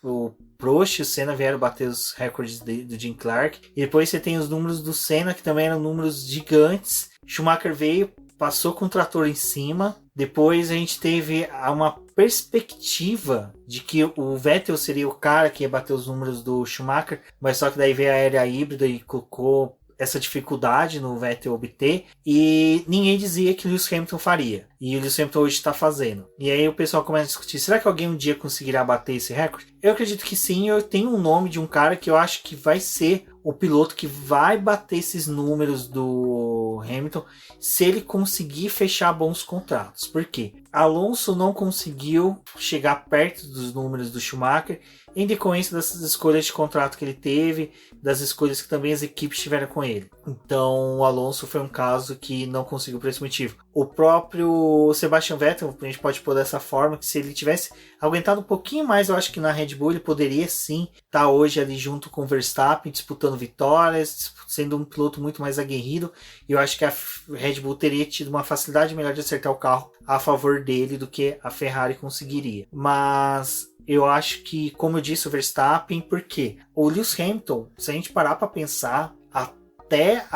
o Prost e o Senna vieram bater os recordes do Jim Clark. E depois você tem os números do Senna, que também eram números gigantes. Schumacher veio, passou com o trator em cima Depois a gente teve uma perspectiva de que o Vettel seria o cara que ia bater os números do Schumacher, mas só que daí veio a era híbrida e colocou essa dificuldade no Vettel obter, e ninguém dizia que o Lewis Hamilton faria. E o Lewis Hamilton hoje está fazendo. E aí o pessoal começa a discutir, será que alguém um dia conseguirá bater esse recorde? Eu acredito que sim, eu tenho um nome de um cara que eu acho que vai ser o piloto que vai bater esses números do Hamilton se ele conseguir fechar bons contratos. Por quê? Alonso não conseguiu chegar perto dos números do Schumacher em decorrência dessas escolhas de contrato que ele teve, das escolhas que também as equipes tiveram com ele. Então o Alonso foi um caso que não conseguiu por esse motivo. O próprio Sebastian Vettel, a gente pode pôr dessa forma, que se ele tivesse aguentado um pouquinho mais, eu acho que na Red Bull ele poderia sim estar hoje ali junto com o Verstappen, disputando vitórias, sendo um piloto muito mais aguerrido. E eu acho que a Red Bull teria tido uma facilidade melhor de acertar o carro a favor dele do que a Ferrari conseguiria. Mas eu acho que, como eu disse, o Verstappen, por quê? O Lewis Hamilton, se a gente parar para pensar, até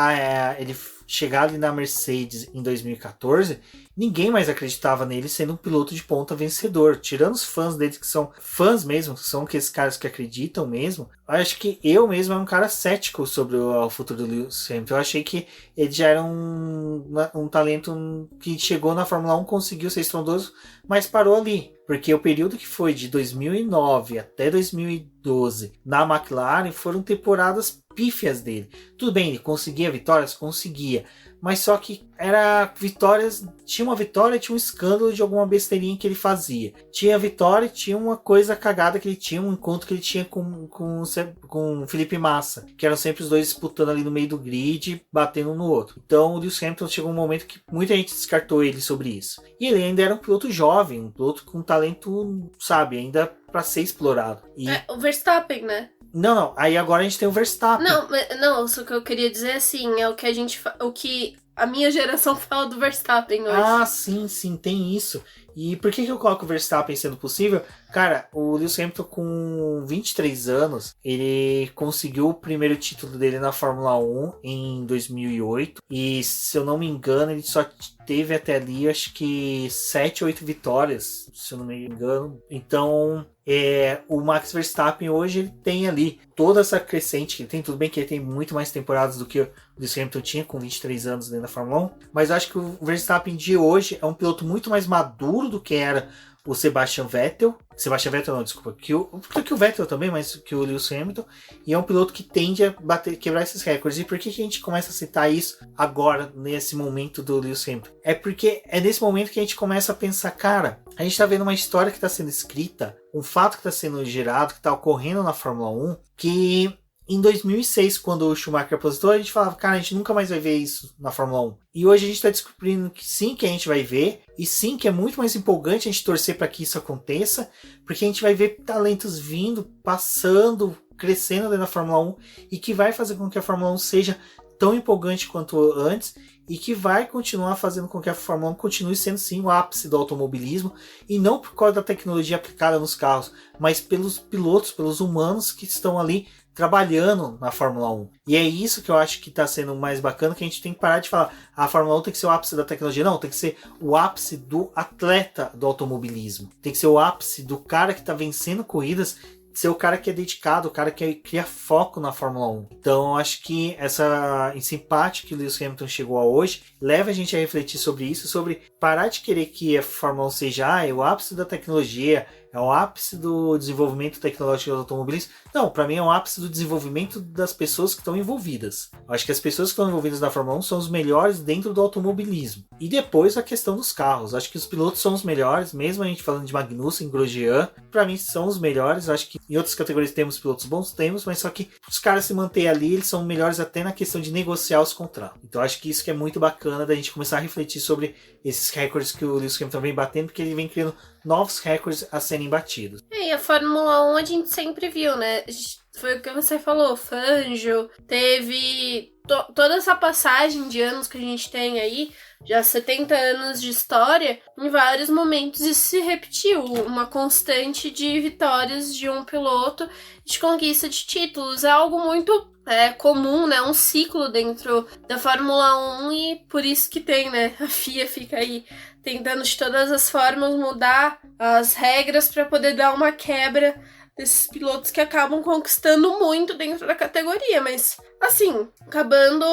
ele chegar ali na Mercedes em 2014, ninguém mais acreditava nele sendo um piloto de ponta vencedor. Tirando os fãs dele, que são fãs mesmo, que são aqueles caras que acreditam mesmo, eu acho que eu mesmo era um cara cético sobre o futuro do Lewis Hamilton. Eu achei que ele já era um talento que chegou na Fórmula 1, conseguiu ser estrondoso, mas parou ali. Porque o período que foi de 2009 até 2012 na McLaren foram temporadas pífias dele. Tudo bem, ele conseguia vitórias? Conseguia. Mas só que era vitórias, tinha uma vitória, tinha um escândalo de alguma besteirinha que ele fazia. Tinha vitória, tinha uma coisa cagada que ele tinha, um encontro que ele tinha com o Felipe Massa, que eram sempre os dois disputando ali no meio do grid, batendo um no outro. Então o Lewis Hamilton chegou um momento que muita gente descartou ele sobre isso. E ele ainda era um piloto jovem, um piloto com talento, sabe, ainda para ser explorado. E... o Verstappen, né? Não. Aí agora a gente tem o Verstappen. Não, só que eu queria dizer assim, é o que a minha geração fala do Verstappen hoje. Ah, sim, tem isso. E por que eu coloco o Verstappen sendo possível? Cara, o Lewis Hamilton com 23 anos, ele conseguiu o primeiro título dele na Fórmula 1 em 2008. E se eu não me engano, ele só teve até ali, acho que 7, 8 vitórias, se eu não me engano. Então, o Max Verstappen hoje ele tem ali toda essa crescente que ele tem. Tudo bem que ele tem muito mais temporadas do que o Lewis Hamilton tinha com 23 anos dentro da Fórmula 1. Mas eu acho que o Verstappen de hoje é um piloto muito mais maduro do que era o Sebastian Vettel. Sebastian Vettel não, desculpa. Que o Vettel também, mas que o Lewis Hamilton. E é um piloto que tende a quebrar esses recordes. E por que a gente começa a citar isso agora, nesse momento do Lewis Hamilton? É porque é nesse momento que a gente começa a pensar, cara, a gente tá vendo uma história que tá sendo escrita, um fato que tá sendo gerado, que tá ocorrendo na Fórmula 1, que em 2006, quando o Schumacher aposentou, a gente falava, cara, a gente nunca mais vai ver isso na Fórmula 1. E hoje a gente está descobrindo que sim, que a gente vai ver, e sim, que é muito mais empolgante a gente torcer para que isso aconteça, porque a gente vai ver talentos vindo, passando, crescendo dentro da Fórmula 1, e que vai fazer com que a Fórmula 1 seja tão empolgante quanto antes, e que vai continuar fazendo com que a Fórmula 1 continue sendo sim o ápice do automobilismo, e não por causa da tecnologia aplicada nos carros, mas pelos pilotos, pelos humanos que estão ali trabalhando na Fórmula 1. E é isso que eu acho que está sendo mais bacana, que a gente tem que parar de falar a Fórmula 1 tem que ser o ápice da tecnologia. Não, tem que ser o ápice do atleta do automobilismo. Tem que ser o ápice do cara que está vencendo corridas, ser o cara que é dedicado, o cara que cria foco na Fórmula 1. Então, eu acho que esse empate que o Lewis Hamilton chegou a hoje leva a gente a refletir sobre isso, sobre parar de querer que a Fórmula 1 seja o ápice da tecnologia, é o ápice do desenvolvimento tecnológico dos automobilistas. Não, para mim é o ápice do desenvolvimento das pessoas que estão envolvidas. Eu acho que as pessoas que estão envolvidas na Fórmula 1 são os melhores dentro do automobilismo. E depois a questão dos carros. Eu acho que os pilotos são os melhores, mesmo a gente falando de Magnussen, Grosjean, para mim são os melhores. Eu acho que em outras categorias temos pilotos bons, mas só que os caras se manterem ali, eles são melhores até na questão de negociar os contratos. Então eu acho que isso que é muito bacana da gente começar a refletir sobre esses recordes que o Lewis Hamilton vem batendo, porque ele vem criando novos recordes a serem batidos. E a Fórmula 1 a gente sempre viu, né? Foi o que você falou, Fangio, teve toda essa passagem de anos que a gente tem aí, já 70 anos de história, em vários momentos isso se repetiu, uma constante de vitórias de um piloto, de conquista de títulos, é algo muito comum, né, um ciclo dentro da Fórmula 1 e por isso que tem, né, a FIA fica aí tentando de todas as formas mudar as regras para poder dar uma quebra desses pilotos que acabam conquistando muito dentro da categoria, mas assim, acabando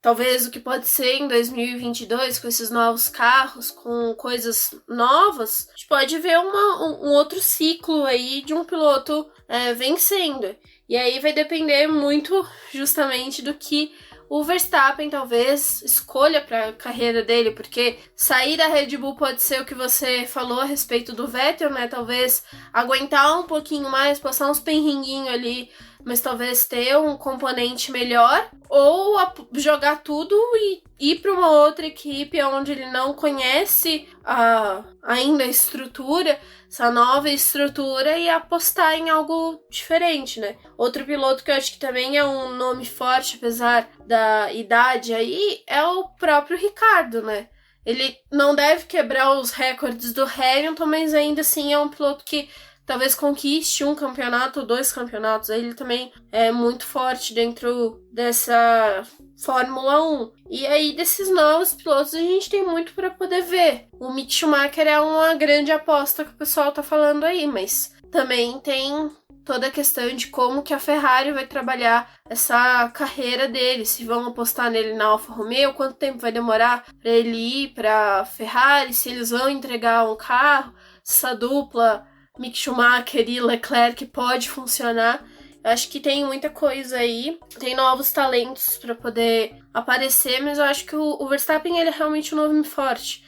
talvez o que pode ser em 2022, com esses novos carros, com coisas novas, a gente pode ver um outro ciclo aí de um piloto vencendo. E aí vai depender muito justamente do que o Verstappen talvez escolha para a carreira dele, porque sair da Red Bull pode ser o que você falou a respeito do Vettel, né? Talvez aguentar um pouquinho mais, passar uns perrenguinhos ali, mas talvez ter um componente melhor, ou jogar tudo e ir para uma outra equipe onde ele não conhece ainda a estrutura, essa nova estrutura, e apostar em algo diferente, né? Outro piloto que eu acho que também é um nome forte, apesar da idade aí, é o próprio Ricciardo, né? Ele não deve quebrar os recordes do Hamilton, mas ainda assim é um piloto que talvez conquiste um campeonato ou 2 campeonatos. Ele também é muito forte dentro dessa Fórmula 1. E aí, desses novos pilotos, a gente tem muito para poder ver. O Mick Schumacher é uma grande aposta que o pessoal tá falando aí, mas também tem toda a questão de como que a Ferrari vai trabalhar essa carreira dele, se vão apostar nele na Alfa Romeo, quanto tempo vai demorar para ele ir para Ferrari, se eles vão entregar um carro, essa dupla Mick Schumacher e Leclerc pode funcionar. Eu acho que tem muita coisa aí, tem novos talentos para poder aparecer, mas eu acho que o Verstappen ele é realmente um nome forte.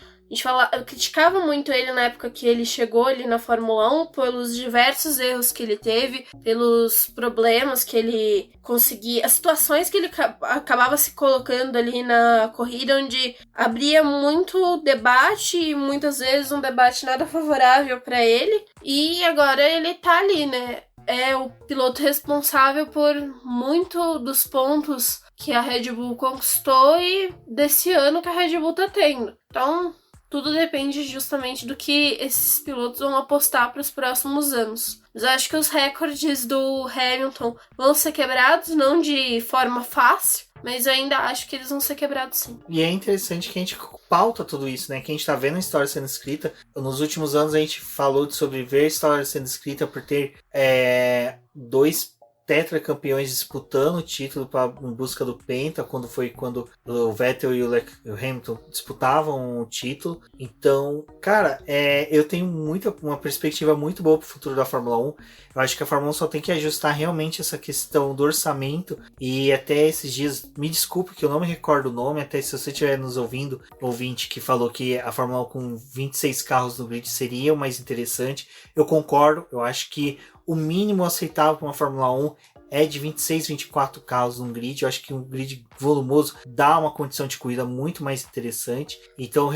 Eu criticava muito ele na época que ele chegou ali na Fórmula 1 pelos diversos erros que ele teve, pelos problemas que ele conseguia, as situações que ele acabava se colocando ali na corrida, onde abria muito debate e muitas vezes um debate nada favorável para ele. E agora ele tá ali, né? É o piloto responsável por muito dos pontos que a Red Bull conquistou e desse ano que a Red Bull tá tendo. Então, tudo depende justamente do que esses pilotos vão apostar para os próximos anos. Mas eu acho que os recordes do Hamilton vão ser quebrados, não de forma fácil, mas eu ainda acho que eles vão ser quebrados sim. E é interessante que a gente pauta tudo isso, né? Que a gente tá vendo a história sendo escrita. Nos últimos anos a gente falou sobre ver a história sendo escrita por ter 2 tetracampeões disputando o título em busca do Penta, quando o Vettel e o Hamilton disputavam o título. Então, cara, eu tenho uma perspectiva muito boa pro futuro da Fórmula 1. Eu acho que a Fórmula 1 só tem que ajustar realmente essa questão do orçamento. E até esses dias, me desculpe que eu não me recordo o nome, até se você estiver nos ouvindo, ouvinte que falou que a Fórmula 1 com 26 carros no grid seria o mais interessante. Eu concordo, eu acho que o mínimo aceitável para uma Fórmula 1 é de 26, 24 carros no grid. Eu acho que um grid volumoso dá uma condição de corrida muito mais interessante. Então,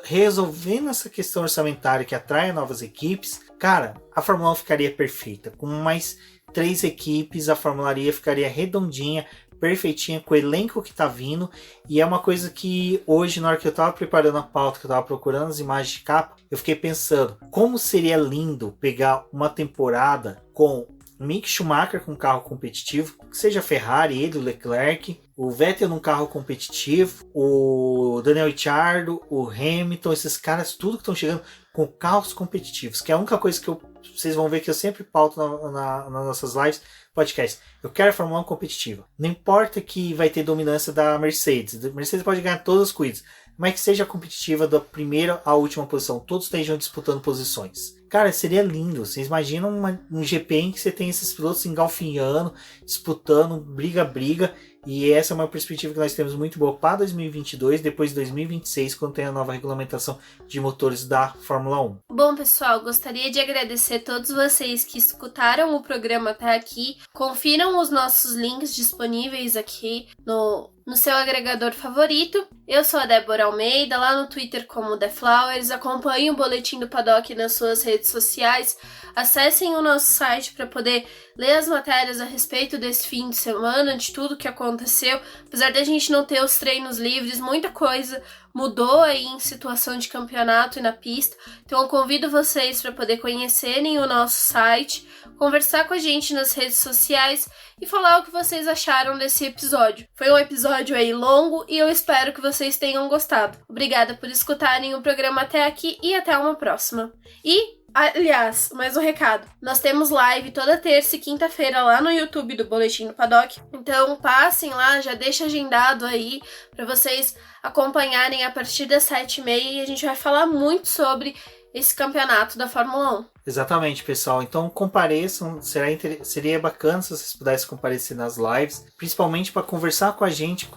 resolvendo essa questão orçamentária que atrai novas equipes, cara, a Fórmula 1 ficaria perfeita. Com mais 3 equipes, a Fórmula 1 ficaria redondinha, perfeitinha, com o elenco que tá vindo. E é uma coisa que hoje, na hora que eu tava preparando a pauta, que eu tava procurando as imagens de capa, eu fiquei pensando, como seria lindo pegar uma temporada com Mick Schumacher com um carro competitivo, que seja a Ferrari, ele, o Leclerc, o Vettel num carro competitivo, o Daniel Ricciardo, o Hamilton, esses caras tudo que estão chegando com carros competitivos, que é a única coisa que vocês vão ver que eu sempre pauto nas nossas lives, podcast. Eu quero a Fórmula 1 competitiva. Não importa que vai ter dominância da Mercedes. A Mercedes pode ganhar todas as corridas, mas que seja competitiva da primeira à última posição. Todos estejam disputando posições. Cara, seria lindo. Vocês imaginam um GP em que você tem esses pilotos engalfinhando, disputando, briga. E essa é uma perspectiva que nós temos muito boa para 2022, depois de 2026, quando tem a nova regulamentação de motores da Fórmula 1. Bom, pessoal, gostaria de agradecer a todos vocês que escutaram o programa até aqui. Confiram os nossos links disponíveis aqui no seu agregador favorito. Eu sou a Débora Almeida, lá no Twitter como The Flowers. Acompanhem o Boletim do Paddock nas suas redes sociais. Acessem o nosso site para poder ler as matérias a respeito desse fim de semana, de tudo que aconteceu. Apesar da gente não ter os treinos livres, muita coisa mudou aí em situação de campeonato e na pista. Então eu convido vocês para poder conhecerem o nosso site, conversar com a gente nas redes sociais e falar o que vocês acharam desse episódio. Foi um episódio aí longo e eu espero que vocês tenham gostado. Obrigada por escutarem o programa até aqui e até uma próxima. E aliás, mais um recado. Nós temos live toda terça e quinta-feira lá no YouTube do Boletim do Paddock. Então passem lá, já deixa agendado aí para vocês acompanharem a partir das 7h30 e a gente vai falar muito sobre esse campeonato da Fórmula 1. Exatamente, pessoal. Então compareçam, seria bacana se vocês pudessem comparecer nas lives, principalmente para conversar com a gente,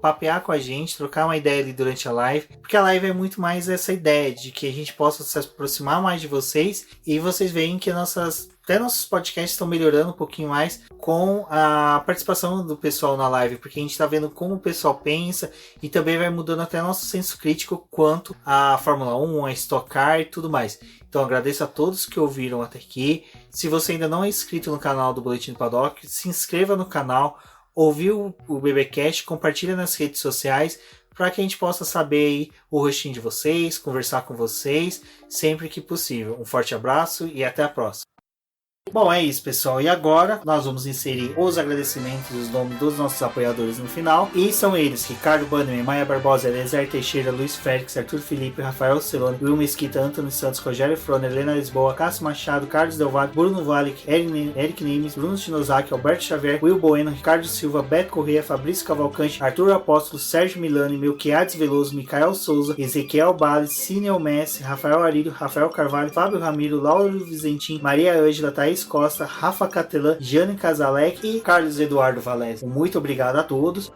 papear com a gente, trocar uma ideia ali durante a live, porque a live é muito mais essa ideia de que a gente possa se aproximar mais de vocês e vocês veem que até nossos podcasts estão melhorando um pouquinho mais com a participação do pessoal na live, porque a gente está vendo como o pessoal pensa e também vai mudando até nosso senso crítico quanto à Fórmula 1, a Stock Car e tudo mais. Então agradeço a todos que ouviram até aqui. Se você ainda não é inscrito no canal do Boletim do Paddock, se inscreva no canal, ouviu o BBcast, compartilha nas redes sociais para que a gente possa saber aí o rostinho de vocês, conversar com vocês sempre que possível. Um forte abraço e até a próxima. Bom, é isso, pessoal. E agora nós vamos inserir os agradecimentos dos nomes dos nossos apoiadores no final. E são eles: Ricardo Bannerman, Maia Barbosa, Elezer Teixeira, Luiz Félix, Arthur Felipe, Rafael Celone, Will Mesquita, Antônio Santos, Rogério Froner, Helena Lisboa, Cássio Machado, Carlos Del Valle, Bruno Vale, Eric Nimes, Bruno Shinozaki, Alberto Xavier, Will Bueno, Ricardo Silva, Beto Corrêa, Fabrício Cavalcante, Arthur Apóstolo, Sérgio Milani, Melquiades Veloso, Micael Souza, Ezequiel Bales, Cineo Messi, Rafael Arílio, Rafael Carvalho, Fábio Ramiro, Lauro Vizentim, Maria Ângela, Thaís Costa, Rafa Catelan, Jane Casalec e Carlos Eduardo Valese. Muito obrigado a todos.